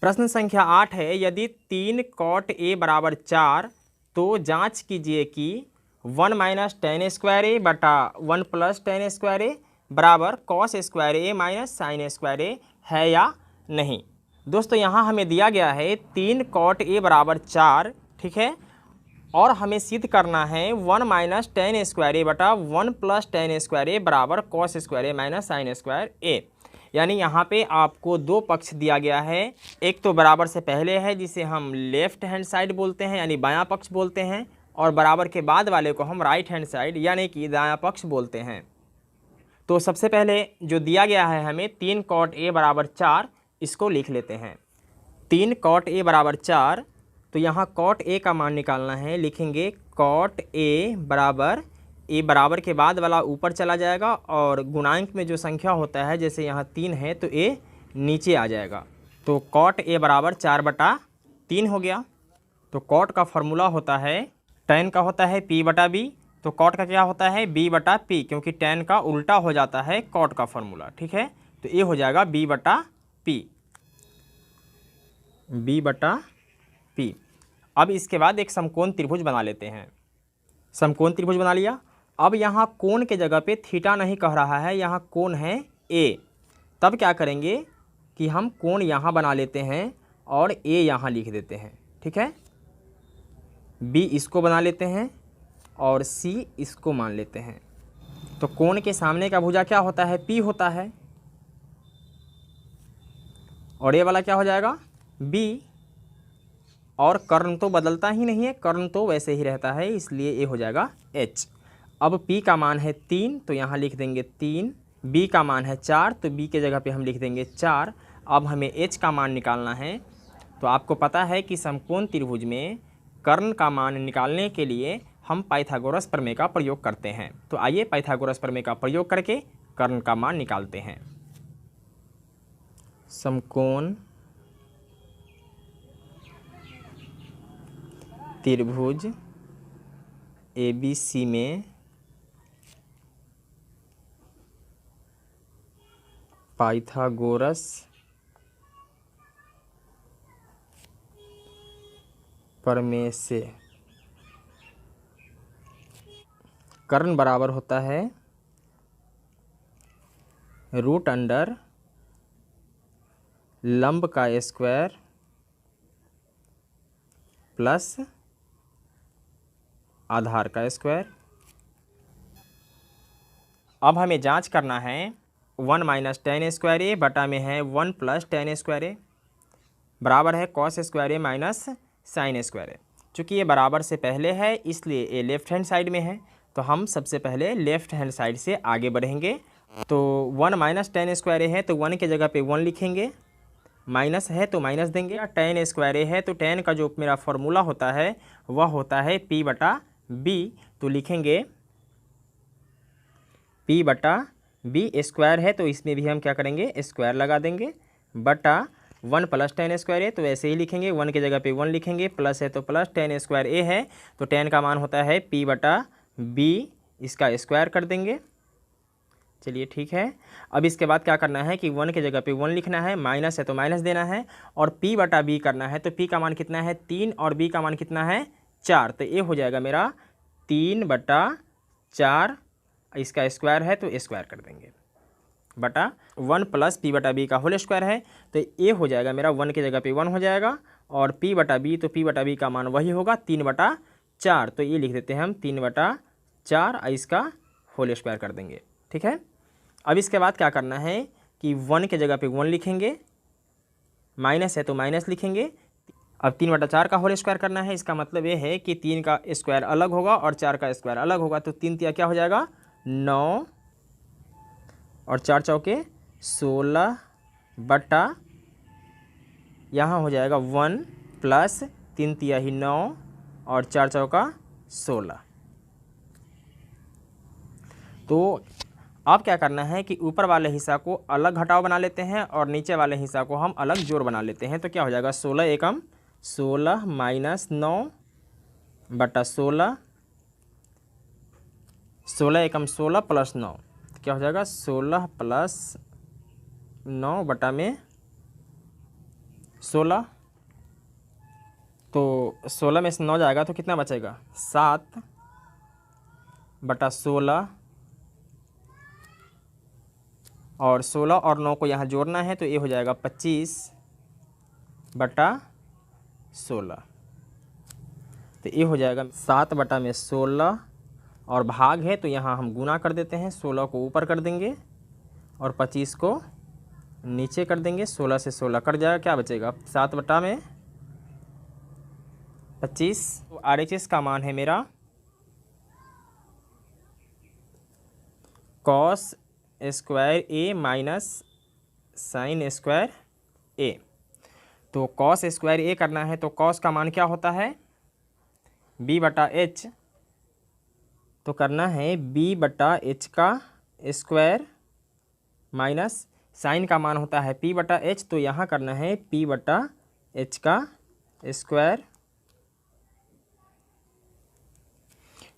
प्रश्न संख्या 8 है, यदि 3 cot A बराबर 4 तो जांच कीजिए कि 1 माइनस टेन स्क्वायर ए बटा 1 प्लस टेन स्क्वायर ए बराबर कॉस स्क्वायर ए माइनस साइन स्क्वायर ए है या नहीं। दोस्तों यहाँ हमें दिया गया है 3 cot A बराबर 4, ठीक है, और हमें सिद्ध करना है 1 माइनस टेन स्क्वायर ए बटा 1 प्लस टेन स्क्वायर ए बराबर कॉस स्क्वायर ए माइनस साइन स्क्वायर ए। यानी यहाँ पे आपको दो पक्ष दिया गया है, एक तो बराबर से पहले है जिसे हम लेफ्ट हैंड साइड बोलते हैं यानी बायां पक्ष बोलते हैं, और बराबर के बाद वाले को हम राइट हैंड साइड यानी कि दायां पक्ष बोलते हैं। तो सबसे पहले जो दिया गया है हमें 3 cot A बराबर 4, इसको लिख लेते हैं। 3 cot A बराबर 4, तो यहाँ cot A का मान निकालना है, लिखेंगे cot A बराबर, ए बराबर के बाद वाला ऊपर चला जाएगा और गुणांक में जो संख्या होता है जैसे यहाँ 3 है तो A नीचे आ जाएगा। तो cot A बराबर 4/3 हो गया। तो cot का फॉर्मूला होता है, tan का होता है P बटा B, तो cot का क्या होता है B बटा P, क्योंकि tan का उल्टा हो जाता है cot का फॉर्मूला, ठीक है। तो ये हो जाएगा B बटा पी, बी बटा पी। अब इसके बाद एक समकोण त्रिभुज बना लेते हैं। समकोण त्रिभुज बना लिया। अब यहाँ कोण के जगह पे थीटा नहीं कह रहा है, यहाँ कोण है ए। तब क्या करेंगे कि हम कोण यहाँ बना लेते हैं और ए यहाँ लिख देते हैं, ठीक है। बी इसको बना लेते हैं और सी इसको मान लेते हैं। तो कोण के सामने का भुजा क्या होता है, पी होता है, और ये वाला क्या हो जाएगा, बी। और कर्ण तो बदलता ही नहीं है, कर्ण तो वैसे ही रहता है, इसलिए ये हो जाएगा एच। अब P का मान है 3 तो यहाँ लिख देंगे 3, B का मान है 4 तो B के जगह पे हम लिख देंगे 4। अब हमें H का मान निकालना है। तो आपको पता है कि समकोण त्रिभुज में कर्ण का मान निकालने के लिए हम पाइथागोरस प्रमेय का प्रयोग करते हैं। तो आइए पाइथागोरस प्रमेय का प्रयोग करके कर्ण का मान निकालते हैं। समकोण त्रिभुज ABC में पाइथागोरस प्रमेय से कर्ण बराबर होता है √, लंब का स्क्वायर प्लस आधार का स्क्वायर। अब हमें जांच करना है 1 माइनस tan स्क्वायर ए बटा में है 1 प्लस tan स्क्वायर ए बराबर है cos स्क्वायर ए माइनस साइन स्क्वायर ए। चूँकि ये बराबर से पहले है इसलिए ये लेफ्ट हैंड साइड में है, तो हम सबसे पहले लेफ्ट हैंड साइड से आगे बढ़ेंगे। तो 1 माइनस tan स्क्वायर ए है तो 1 के जगह पे 1 लिखेंगे, माइनस है तो माइनस देंगे। tan स्क्वायर ए है तो tan का जो मेरा फॉर्मूला होता है वह होता है P बटा B। तो लिखेंगे P बटा B, स्क्वायर है तो इसमें भी हम क्या करेंगे, स्क्वायर लगा देंगे, बटा 1 प्लस tan स्क्वायर ए तो ऐसे ही लिखेंगे, 1 की जगह पे 1 लिखेंगे, प्लस है तो प्लस tan स्क्वायर ए है तो tan का मान होता है P बटा B, इसका स्क्वायर कर देंगे। चलिए ठीक है। अब इसके बाद क्या करना है कि 1 की जगह पे 1 लिखना है, माइनस है तो माइनस देना है, और P बटा B करना है। तो P का मान कितना है 3 और B का मान कितना है 4, तो ये हो जाएगा मेरा 3 बटा 4, इसका स्क्वायर है तो स्क्वायर कर देंगे, बटा 1 प्लस P बटा B का होल स्क्वायर है तो ये हो जाएगा मेरा 1 की जगह पे 1 हो जाएगा, और P बटा B तो P बटा B का मान वही होगा 3 बटा 4, तो ये लिख देते हैं हम 3 बटा 4, इसका होल स्क्वायर कर देंगे, ठीक है। अब इसके बाद क्या करना है कि 1 के जगह पे 1 लिखेंगे, माइनस है तो माइनस लिखेंगे। अब 3 बटा 4 का होल स्क्वायर करना है, इसका मतलब ये है कि 3 का स्क्वायर अलग होगा और 4 का स्क्वायर अलग होगा, तो 3 तिया क्या हो जाएगा 9 और 4 चौके 16 बटा यहाँ हो जाएगा 1 प्लस 3 तिया ही 9 और 4 चौका 16। तो अब क्या करना है कि ऊपर वाले हिस्सा को अलग घटाव बना लेते हैं और नीचे वाले हिस्सा को हम अलग जोड़ बना लेते हैं। तो क्या हो जाएगा 16 एकम 16 माइनस 9 बटा 16, 16 एकम 16 प्लस 9, तो क्या हो जाएगा 16 प्लस 9 बटा में 16। तो 16 में से 9 जाएगा तो कितना बचेगा 7 बटा 16, और 16 और 9 को यहाँ जोड़ना है तो ये हो जाएगा 25 बटा 16। तो ये हो जाएगा 7 बटा में 16, और भाग है तो यहाँ हम गुना कर देते हैं, 16 को ऊपर कर देंगे और 25 को नीचे कर देंगे। 16 से 16 कट जाएगा, क्या बचेगा 7 बटा में 25। तो RHS का मान है मेरा cos स्क्वायर ए माइनस साइन स्क्वायर ए। तो cos स्क्वायर ए करना है तो cos का मान क्या होता है b बटा h, तो करना है b बटा h का स्क्वायर माइनस साइन का मान होता है p बटा h, तो यहाँ करना है p बटा h का स्क्वायर।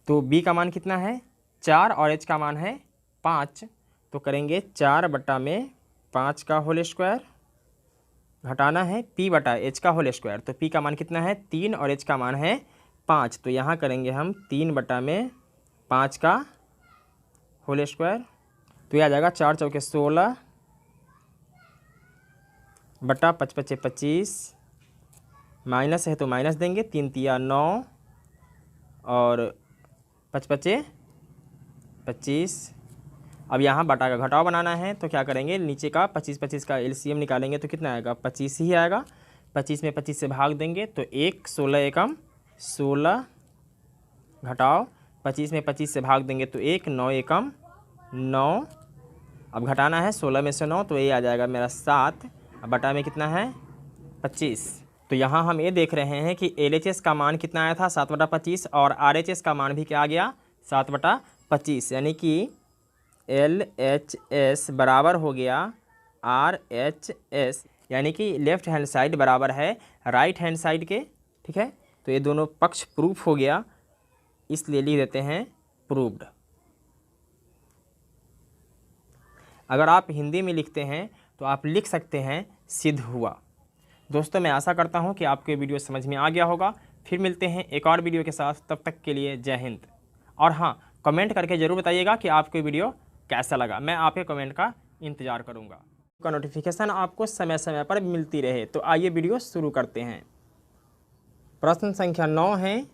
तो b का मान कितना है 4 और h का मान है 5, तो करेंगे 4 बटा में 5 का होल स्क्वायर घटाना है p बटा h का होल स्क्वायर। तो p का मान कितना है 3 और h का मान है 5। तो यहाँ करेंगे हम 3 बटा में 5 का होल स्क्वायर। तो यह आ जाएगा 4 चौके 16 बटा 5 पचे 25, माइनस है तो माइनस देंगे, 3 तिया 9 और 5 पचे 25। अब यहाँ बटा का घटाव बनाना है तो क्या करेंगे, नीचे का 25 का एलसीएम निकालेंगे तो कितना आएगा 25 ही आएगा। 25 में 25 से भाग देंगे तो 1 16 एकम 16 घटाव 25 में 25 से भाग देंगे तो 1 9 एकम 9। अब घटाना है 16 में से 9 तो ये आ जाएगा मेरा 7। अब बटा में कितना है 25। तो यहाँ हम ये देख रहे हैं कि LHS का मान कितना आया था 7 बटा 25 और RHS का मान भी क्या आ गया 7 बटा 25, यानी कि LHS बराबर हो गया RHS, यानी कि लेफ्ट हैंड साइड बराबर है राइट हैंड साइड के। ठीक है, तो ये दोनों पक्ष प्रूफ हो गया, इसलिए लिख देते हैं प्रूव्ड। अगर आप हिंदी में लिखते हैं तो आप लिख सकते हैं सिद्ध हुआ। दोस्तों मैं आशा करता हूं कि आपको ये वीडियो समझ में आ गया होगा। फिर मिलते हैं एक और वीडियो के साथ, तब तक के लिए जय हिंद। और हाँ, कमेंट करके ज़रूर बताइएगा कि आपको वीडियो कैसा लगा, मैं आपके कमेंट का इंतज़ार करूँगा। का नोटिफिकेशन आपको समय समय पर मिलती रहे। तो आइए वीडियो शुरू करते हैं। प्रश्न संख्या 9 है,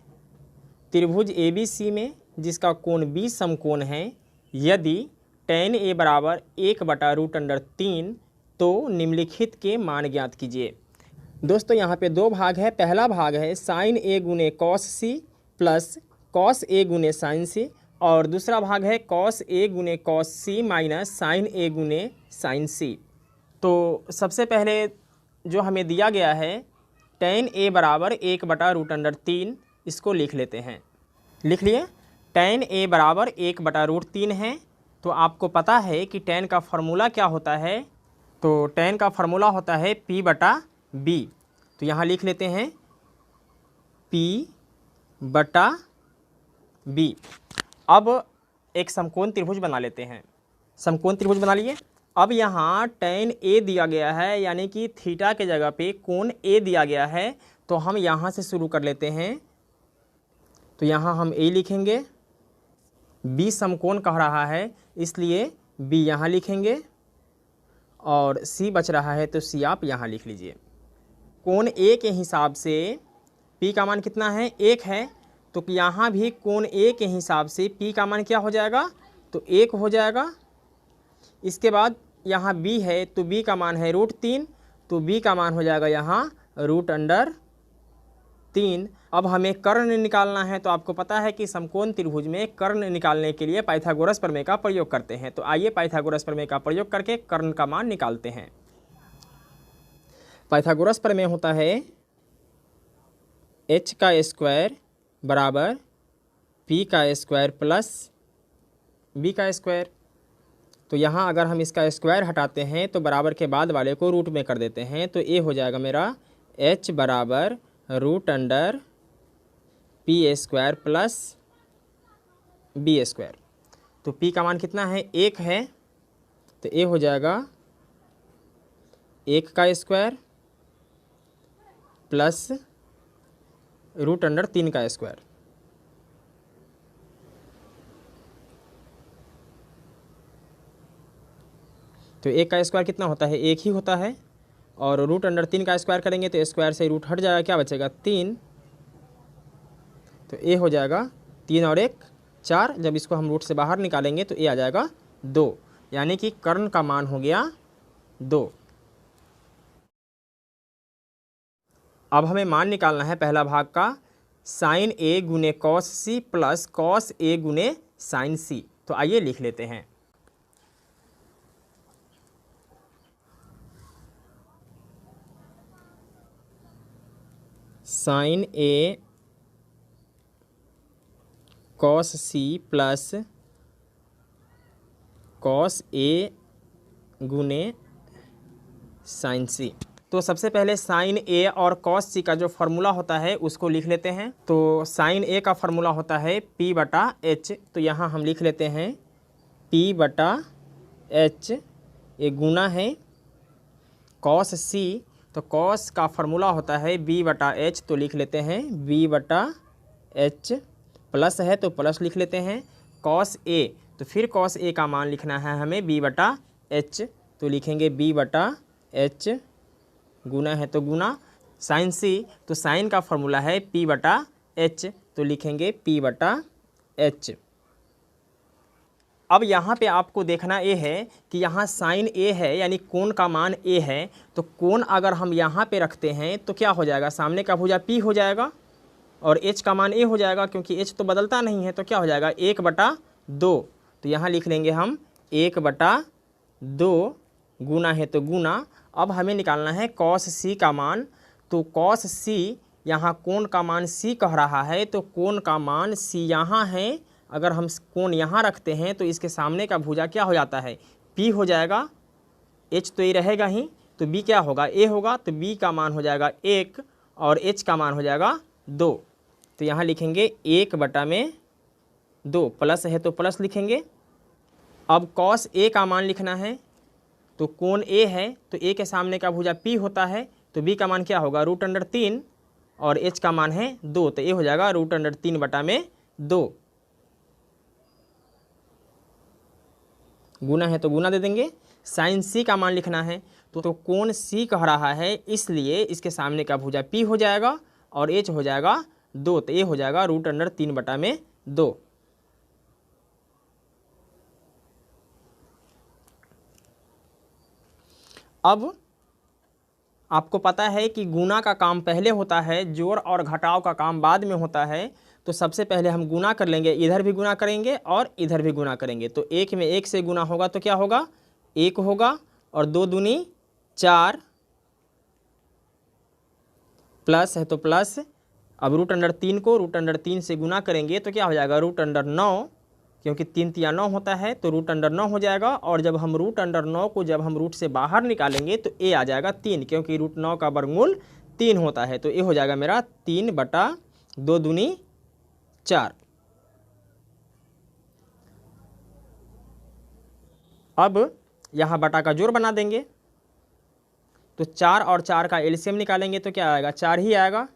त्रिभुज ABC में जिसका कोण B समकोण है, यदि tan A बराबर 1/√3 तो निम्नलिखित के मान ज्ञात कीजिए। दोस्तों यहाँ पे दो भाग है। पहला भाग है sin A गुने cos C plus cos A गुने sin C, और दूसरा भाग है cos A गुने cos C minus sin A गुने sin C। तो सबसे पहले जो हमें दिया गया है tan A बराबर 1/√3, इसको लिख लेते हैं। लिख लिए, tan A बराबर 1/√3 है। तो आपको पता है कि tan का फॉर्मूला क्या होता है, तो tan का फॉर्मूला होता है P बटा B। तो यहाँ लिख लेते हैं P बटा B। अब एक समकोण त्रिभुज बना लेते हैं। समकोण त्रिभुज बना लिए। अब यहाँ tan A दिया गया है, यानी कि थीटा के जगह पे कोण A दिया गया है। तो हम यहाँ से शुरू कर लेते हैं। तो यहाँ हम A लिखेंगे, B समकोण कह रहा है इसलिए B यहाँ लिखेंगे, और C बच रहा है तो C आप यहाँ लिख लीजिए। कोण A के हिसाब से P का मान कितना है 1 है, तो यहाँ भी कोण A के हिसाब से P का मान क्या हो जाएगा, तो 1 हो जाएगा। इसके बाद यहाँ B है तो B का मान है √3, तो B का मान हो जाएगा यहाँ √3। अब हमें कर्ण निकालना है। तो आपको पता है कि समकोण त्रिभुज में कर्ण निकालने के लिए पाइथागोरस प्रमेय का प्रयोग करते हैं। तो आइए पाइथागोरस प्रमेय का प्रयोग करके कर्ण का मान निकालते हैं। पाइथागोरस प्रमेय होता है h का स्क्वायर बराबर p का स्क्वायर प्लस b का स्क्वायर। तो यहाँ अगर हम इसका स्क्वायर हटाते हैं तो बराबर के बाद वाले को रूट में कर देते हैं। तो ये हो जाएगा मेरा h बराबर √p square plus b square. तो p का मान कितना है 1 है, तो ये हो जाएगा 1 का स्क्वायर प्लस √3 का स्क्वायर। तो 1 का स्क्वायर कितना होता है 1 ही होता है, और √3 का स्क्वायर करेंगे तो स्क्वायर से रूट हट जाएगा, क्या बचेगा 3। तो ये हो जाएगा 3 और 1 4। जब इसको हम रूट से बाहर निकालेंगे तो ये आ जाएगा 2, यानी कि कर्ण का मान हो गया 2। अब हमें मान निकालना है पहला भाग का sin A गुने cos C plus cos A गुने sin C। तो आइए लिख लेते हैं। sin A cos C plus cos A गुने sin C। तो सबसे पहले sin A और cos C का जो फॉर्मूला होता है उसको लिख लेते हैं। तो sin A का फॉर्मूला होता है P बटा H। तो यहाँ हम लिख लेते हैं P बटा H, ये गुना है cos C। तो कॉस का फॉर्मूला होता है b/h, तो लिख लेते हैं b/h, प्लस है तो प्लस लिख लेते हैं, कॉस a, तो फिर कॉस a का मान लिखना है हमें b/h, तो लिखेंगे b/h, गुना है तो गुना, साइन c, तो साइन का फॉर्मूला है p/h, तो लिखेंगे p/h। अब यहाँ पे आपको देखना ये है कि यहाँ साइन ए है यानी कोण का मान ए है, तो कोण अगर हम यहाँ पे रखते हैं तो क्या हो जाएगा, सामने का भुजा p हो जाएगा और h का मान a हो जाएगा, क्योंकि h तो बदलता नहीं है, तो क्या हो जाएगा 1/2, तो यहाँ लिख लेंगे हम 1/2, गुना है तो गुना। अब हमें निकालना है कॉस c का मान, तो कॉस c, यहाँ कोण का मान c कह रहा है, तो कोण का मान c यहाँ है, अगर हम कोण यहाँ रखते हैं तो इसके सामने का भुजा क्या हो जाता है, p हो जाएगा, h तो ये रहेगा ही, तो b क्या होगा, a होगा, तो b का मान हो जाएगा 1 और h का मान हो जाएगा 2, तो यहाँ लिखेंगे 1/2, प्लस है तो प्लस लिखेंगे। अब कॉस a का मान लिखना है, तो कोण a है तो a के सामने का भुजा p होता है, तो b का मान क्या होगा √3 और h का मान है 2, तो a हो जाएगा √3/2, गुना है तो गुना दे देंगे। साइन c का मान लिखना है, तो कोण c कह रहा है, इसलिए इसके सामने का भुजा p हो जाएगा और h हो जाएगा 2, तो ये हो जाएगा √3/2। अब आपको पता है कि गुना का काम पहले होता है, जोड़ और घटाव का काम बाद में होता है, तो सबसे पहले हम गुना कर लेंगे, इधर भी गुना करेंगे और इधर भी गुना करेंगे, तो 1 में 1 से गुना होगा तो क्या होगा 1 होगा, और 2 दूनी 4, प्लस है तो प्लस। अब √3 को √3 से गुना करेंगे तो क्या हो जाएगा √9, क्योंकि 3 × 9 होता है, तो √9 हो जाएगा, और जब हम √9 को जब हम रूट से बाहर निकालेंगे तो a आ जाएगा 3, क्योंकि √9 का वर्गमूल 3 होता है, तो ये हो जाएगा मेरा 3/2 दूनी 4। अब यहाँ बटा का जोड़ बना देंगे, तो 4 और 4 का एलसीएम निकालेंगे तो क्या आएगा 4 ही आएगा,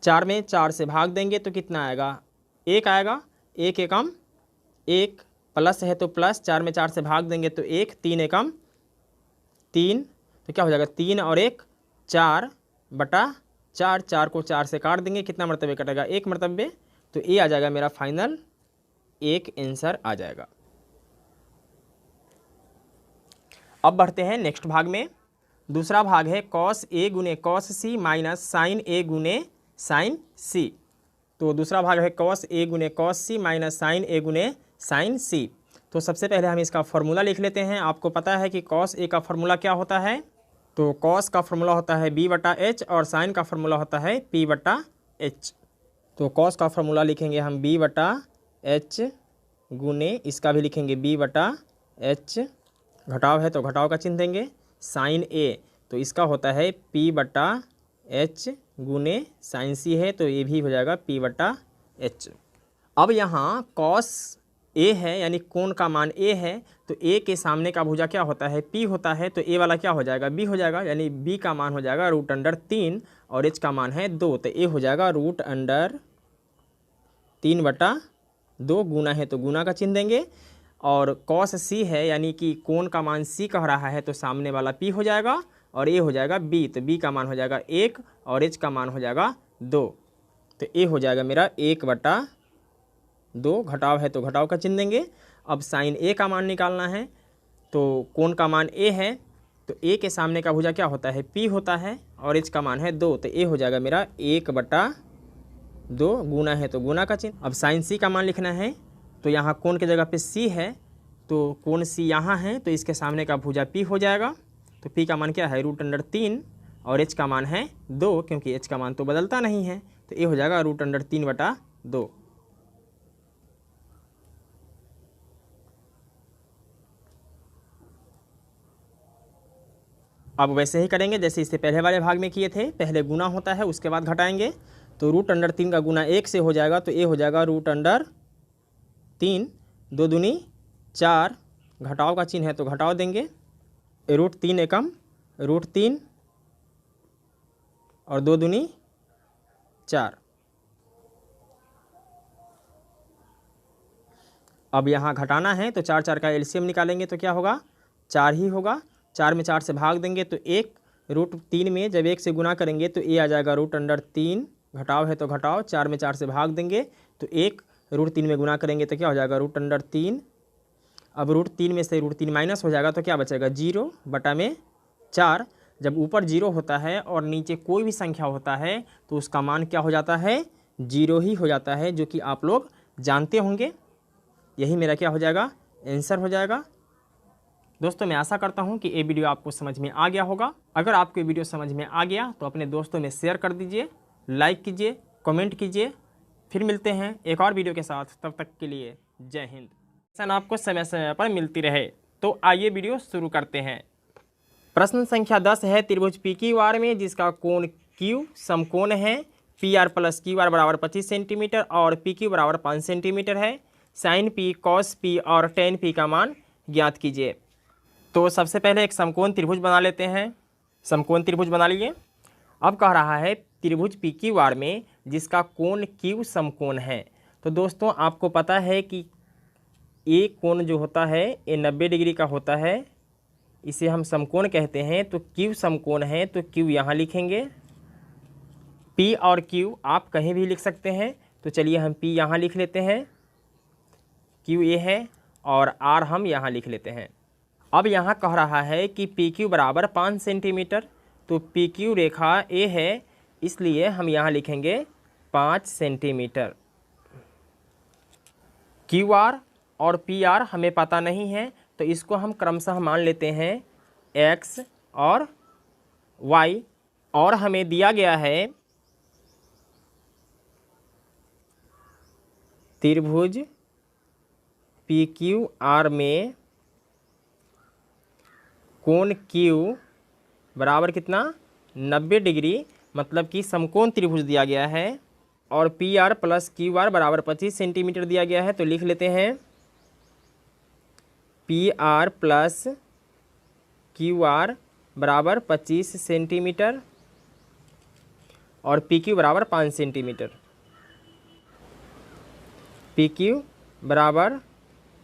4 में 4 से भाग देंगे तो कितना आएगा 1 आएगा, 1 एकम 1, प्लस है तो प्लस, 4 में 4 से भाग देंगे तो 1, 3 एकम 3, तो क्या हो जाएगा 3 और 1 4/4, 4 को 4 से काट देंगे, कितना मरतबे कटेगा 1 मरतबे, तो ये आ जाएगा मेरा फाइनल 1 आंसर आ जाएगा। अब बढ़ते हैं नेक्स्ट भाग में। दूसरा भाग है कॉस a गुने cos c minus sine a गुने साइन c। तो दूसरा भाग है कॉस a गुने cos c minus sine a गुने साइन c। तो सबसे पहले हम इसका फॉर्मूला लिख लेते हैं। आपको पता है कि कॉस a का फॉर्मूला क्या होता है, तो कॉस का फॉर्मूला होता है b/h और साइन का फॉर्मूला होता है p/h। तो कॉस का फॉर्मूला लिखेंगे हम b/h गुने, इसका भी लिखेंगे b/h, घटाव है तो घटाव का चिन्ह देंगे, साइन a तो इसका होता है p/h गुने साइन c है तो ये भी हो जाएगा p/h। अब यहाँ कॉस a है यानी कोण का मान a है, तो a के सामने का भुजा क्या होता है p होता है, तो a वाला क्या हो जाएगा b हो जाएगा, यानी b का मान हो जाएगा √3 और h का मान है 2, तो a हो जाएगा √3/2, गुना है तो गुना का चिन्ह देंगे, और कॉस c है यानी कि कोण का मान c कह रहा है, तो सामने वाला p हो जाएगा और a हो जाएगा b, तो b का मान हो जाएगा 1 और h का मान हो जाएगा 2, तो a हो जाएगा मेरा 1/2, घटाव है तो घटाव का चिन्ह देंगे। अब साइन a का मान निकालना है, तो कोण का मान a है, तो a के सामने का भुजा क्या होता है p होता है और h का मान है 2, तो a हो जाएगा मेरा 1/2, गुना है तो गुना का चिन्ह। अब साइन c का मान लिखना है, तो यहाँ कोण की जगह पे c है, तो कोण c यहाँ है, तो इसके सामने का भुजा p हो जाएगा, तो p का मान क्या है √3 और h का मान है 2, क्योंकि h का मान तो बदलता नहीं है, तो ये हो जाएगा √3/2। अब वैसे ही करेंगे जैसे इससे पहले वाले भाग में किए थे, पहले गुना होता है उसके बाद घटाएंगे, तो √3 का गुना 1 से हो जाएगा, तो ये हो जाएगा √3, 2 दूनी 4, घटाव का चिन्ह है तो घटाव देंगे, √3 एकम √3, और 2 दूनी 4। अब यहाँ घटाना है तो 4 4 का एलसीएम निकालेंगे तो क्या होगा, 4 ही होगा। 4 में 4 से भाग देंगे तो 1, √3 में जब 1 से गुना करेंगे तो a आ जाएगा √3, घटाव है तो घटाव, 4 में 4 से भाग देंगे तो 1, √3 में गुना करेंगे तो क्या हो जाएगा √3। अब √3 में से √3 माइनस हो जाएगा तो क्या बचेगा 0 बटा में 4। जब ऊपर 0 होता है और नीचे कोई भी संख्या होता है तो उसका मान क्या हो जाता है, 0 ही हो जाता है, जो कि आप लोग जानते होंगे। यही मेरा क्या हो जाएगा, आंसर हो जाएगा। दोस्तों मैं आशा करता हूं कि ये वीडियो आपको समझ में आ गया होगा। अगर आपको ये वीडियो समझ में आ गया तो अपने दोस्तों में शेयर कर दीजिए, लाइक कीजिए, कमेंट कीजिए। फिर मिलते हैं एक और वीडियो के साथ, तब तक के लिए जय हिंद। सेशन आपको समय समय पर मिलती रहे। तो आइए वीडियो शुरू करते हैं। प्रश्न संख्या 10 है, त्रिभुज PQR में जिसका कोण Q समकोण है, PR + QR बराबर 25 सेंटीमीटर और PQ बराबर 5 सेंटीमीटर है। साइन P, कॉस P और टेन P का मान ज्ञात कीजिए। तो सबसे पहले एक समकोण त्रिभुज बना लेते हैं। समकोण त्रिभुज बना लिए। अब कह रहा है त्रिभुज PQR में जिसका कोण Q समकोण है। तो दोस्तों आपको पता है कि ये कोण जो होता है ये 90 डिग्री का होता है, इसे हम समकोण कहते हैं। तो Q समकोण है तो Q यहाँ लिखेंगे। P और Q आप कहीं भी लिख सकते हैं, तो चलिए हम P यहाँ लिख लेते हैं, Q ये है, और R हम यहाँ लिख लेते हैं। अब यहाँ कह रहा है कि PQ बराबर 5 सेंटीमीटर, तो PQ रेखा A है, इसलिए हम यहाँ लिखेंगे 5 सेंटीमीटर। QR और PR हमें पता नहीं है, तो इसको हम क्रमशः मान लेते हैं X और Y। और हमें दिया गया है त्रिभुज PQR में कोण Q बराबर कितना, 90 डिग्री, मतलब कि समकोण त्रिभुज दिया गया है। और PR + QR बराबर 25 सेंटीमीटर दिया गया है, तो लिख लेते हैं PR + QR बराबर 25 सेंटीमीटर और PQ बराबर 5 सेंटीमीटर। PQ बराबर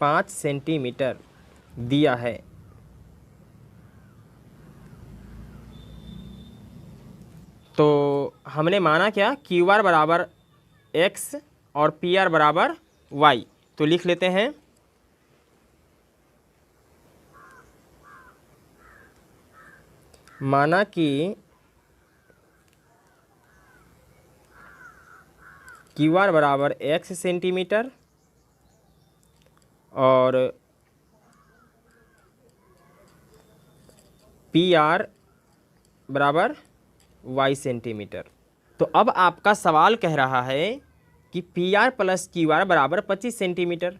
5 सेंटीमीटर दिया है। तो हमने माना क्या, QR बराबर X और PR बराबर Y, तो लिख लेते हैं माना कि QR बराबर X सेंटीमीटर और PR बराबर Y सेंटीमीटर। तो अब आपका सवाल कह रहा है कि PR + QR बराबर 25 सेंटीमीटर,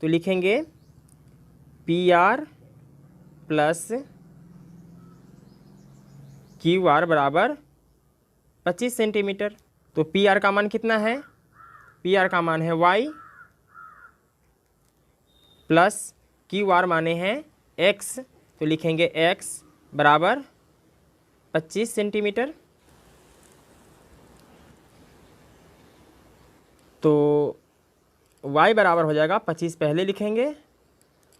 तो लिखेंगे PR + QR बराबर 25 सेंटीमीटर। तो PR का मान कितना है, PR का मान है Y प्लस QR माने हैं X, तो लिखेंगे X बराबर 25 सेंटीमीटर। तो Y बराबर हो जाएगा 25 पहले लिखेंगे,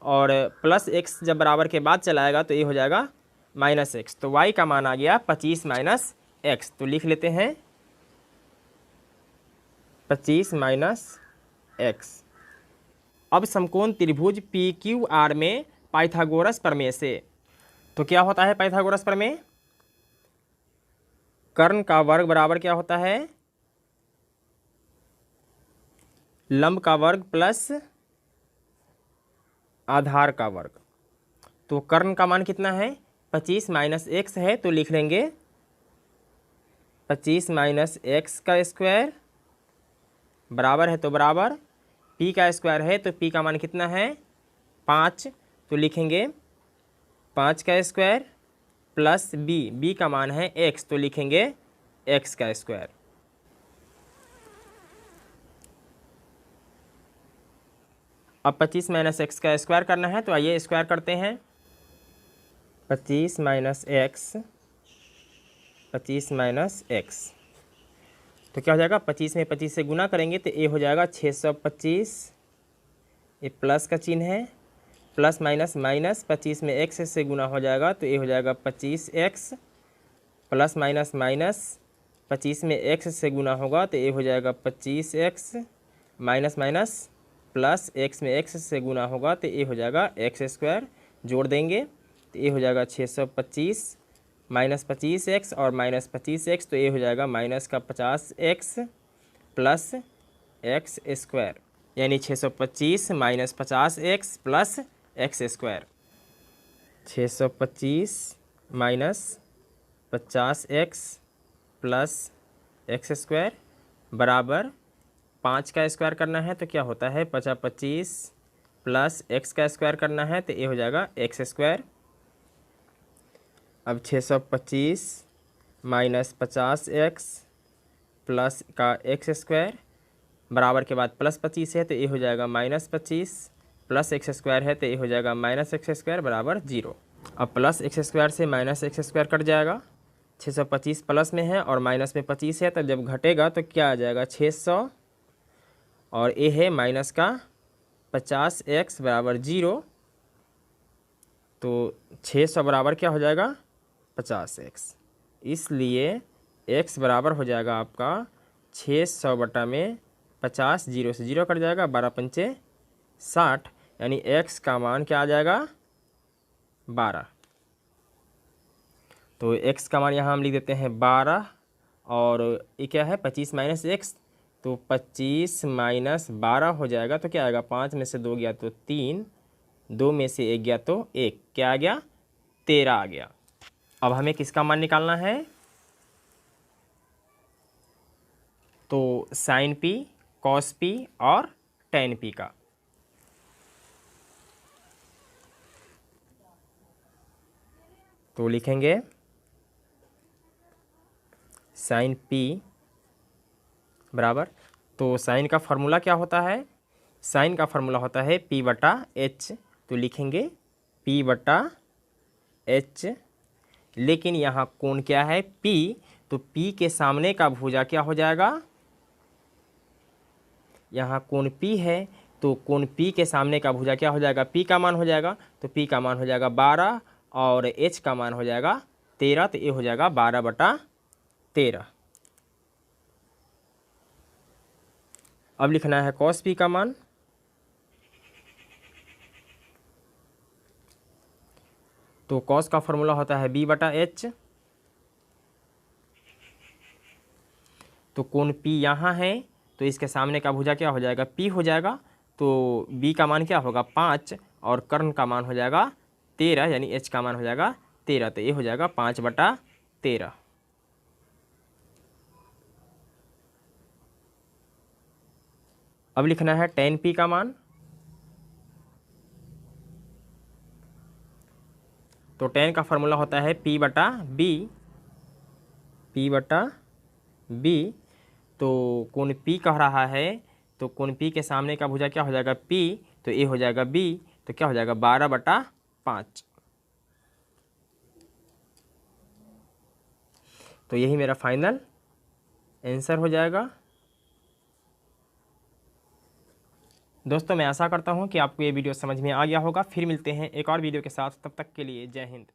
और प्लस X जब बराबर के बाद चलाएगा तो ये हो जाएगा -X। तो Y का मान आ गया 25 - X, तो लिख लेते हैं 25 - X। अब समकोण त्रिभुज PQR में पाइथागोरस प्रमेय से, तो क्या होता है पाइथागोरस प्रमेय, कर्ण का वर्ग बराबर क्या होता है, लंब का वर्ग प्लस आधार का वर्ग। तो कर्ण का मान कितना है, 25 - X है, तो लिख लेंगे 25 - X का स्क्वायर बराबर है, तो बराबर P का स्क्वायर है, तो P का मान कितना है 5, तो लिखेंगे 5 का स्क्वायर प्लस B का मान है X, तो लिखेंगे X का स्क्वायर। अब 25 - X का स्क्वायर करना है, तो आइए स्क्वायर करते हैं। 25 - X 25 माइनस एक्स, तो क्या हो जाएगा 25 में 25 से गुना करेंगे तो ए हो जाएगा 625, ये प्लस का चिन्ह है, प्लस माइनस माइनस 25 में एक्स से गुना हो जाएगा तो ये हो जाएगा 25x, प्लस माइनस माइनस 25 में एक्स से गुना होगा तो ये हो जाएगा 25x, minus minus plus x में एक्स से गुना होगा तो ये हो जाएगा एक्स स्क्वायर, जोड़ देंगे तो ये हो जाएगा 625 माइनस 25x और माइनस 25x, तो ये हो जाएगा माइनस का 50x प्लस एक्स स्क्वायर, यानी 625 minus 50x plus x square. 625 minus 50x plus x square बराबर 5 का स्क्वायर करना है तो क्या होता है 25 प्लस एक्स का स्क्वायर करना है तो ये हो जाएगा एक्स स्क्वायर। अब 625 माइनस 50x प्लस का एक्स स्क्वायर बराबर के बाद प्लस 25 है तो ये हो जाएगा माइनस 25 प्लस एक्स स्क्वायर है तो ये हो जाएगा माइनस एक्स स्क्वायर बराबर 0। अब प्लस एक्स स्क्वायर से माइनस एक्स स्क्वायर कट जाएगा, 625 प्लस में है और माइनस में 25 है तो जब घटेगा तो क्या आ जाएगा 600 और ए है माइनस का 50x बराबर 0, तो 600 बराबर क्या हो जाएगा 50x, इसलिए x बराबर हो जाएगा आपका 600 बटा में 50, 0 से 0 कट जाएगा, 12 पंचे 60, यानी x का मान क्या आ जाएगा 12। तो x का मान यहाँ हम लिख देते हैं 12 और ये क्या है 25 माइनस एक्स, तो 25 माइनस 12 हो जाएगा तो क्या आएगा 5 में से 2 गया तो 3, 2 में से 1 गया तो 1, क्या आ गया 13 आ गया। अब हमें किसका मान निकालना है, तो साइन पी, कॉस पी और टेन पी का। तो लिखेंगे साइन पी बराबर, तो साइन का फॉर्मूला क्या होता है, साइन का फॉर्मूला होता है पी बटा एच, तो लिखेंगे पी बटा एच, लेकिन यहाँ कोण क्या है पी, तो पी के सामने का भुजा क्या हो जाएगा, यहाँ कोण पी है तो कोण पी के सामने का भुजा क्या हो जाएगा पी का मान हो जाएगा, तो पी का मान हो जाएगा 12 और एच का मान हो जाएगा 13, तो ये हो जाएगा 12 बटा 13। अब लिखना है कॉस पी का मान, तो कॉस का फॉर्मूला होता है बी बटा एच, तो कोण पी यहाँ है तो इसके सामने का भुजा क्या हो जाएगा पी हो जाएगा, तो बी का मान क्या होगा 5 और कर्ण का मान हो जाएगा 13, यानी एच का मान हो जाएगा 13, तो ये हो जाएगा 5 बटा 13। अब लिखना है टेन पी का मान, तो टेन का फॉर्मूला होता है पी बटा बी, पी बटा बी, तो कोण पी कह रहा है तो कोण पी के सामने का भुजा क्या हो जाएगा पी, तो ए हो जाएगा बी, तो क्या हो जाएगा 12 बटा 5। तो यही मेरा फाइनल आंसर हो जाएगा। दोस्तों मैं आशा करता हूँ कि आपको ये वीडियो समझ में आ गया होगा। फिर मिलते हैं एक और वीडियो के साथ, तब तक के लिए जय हिंद।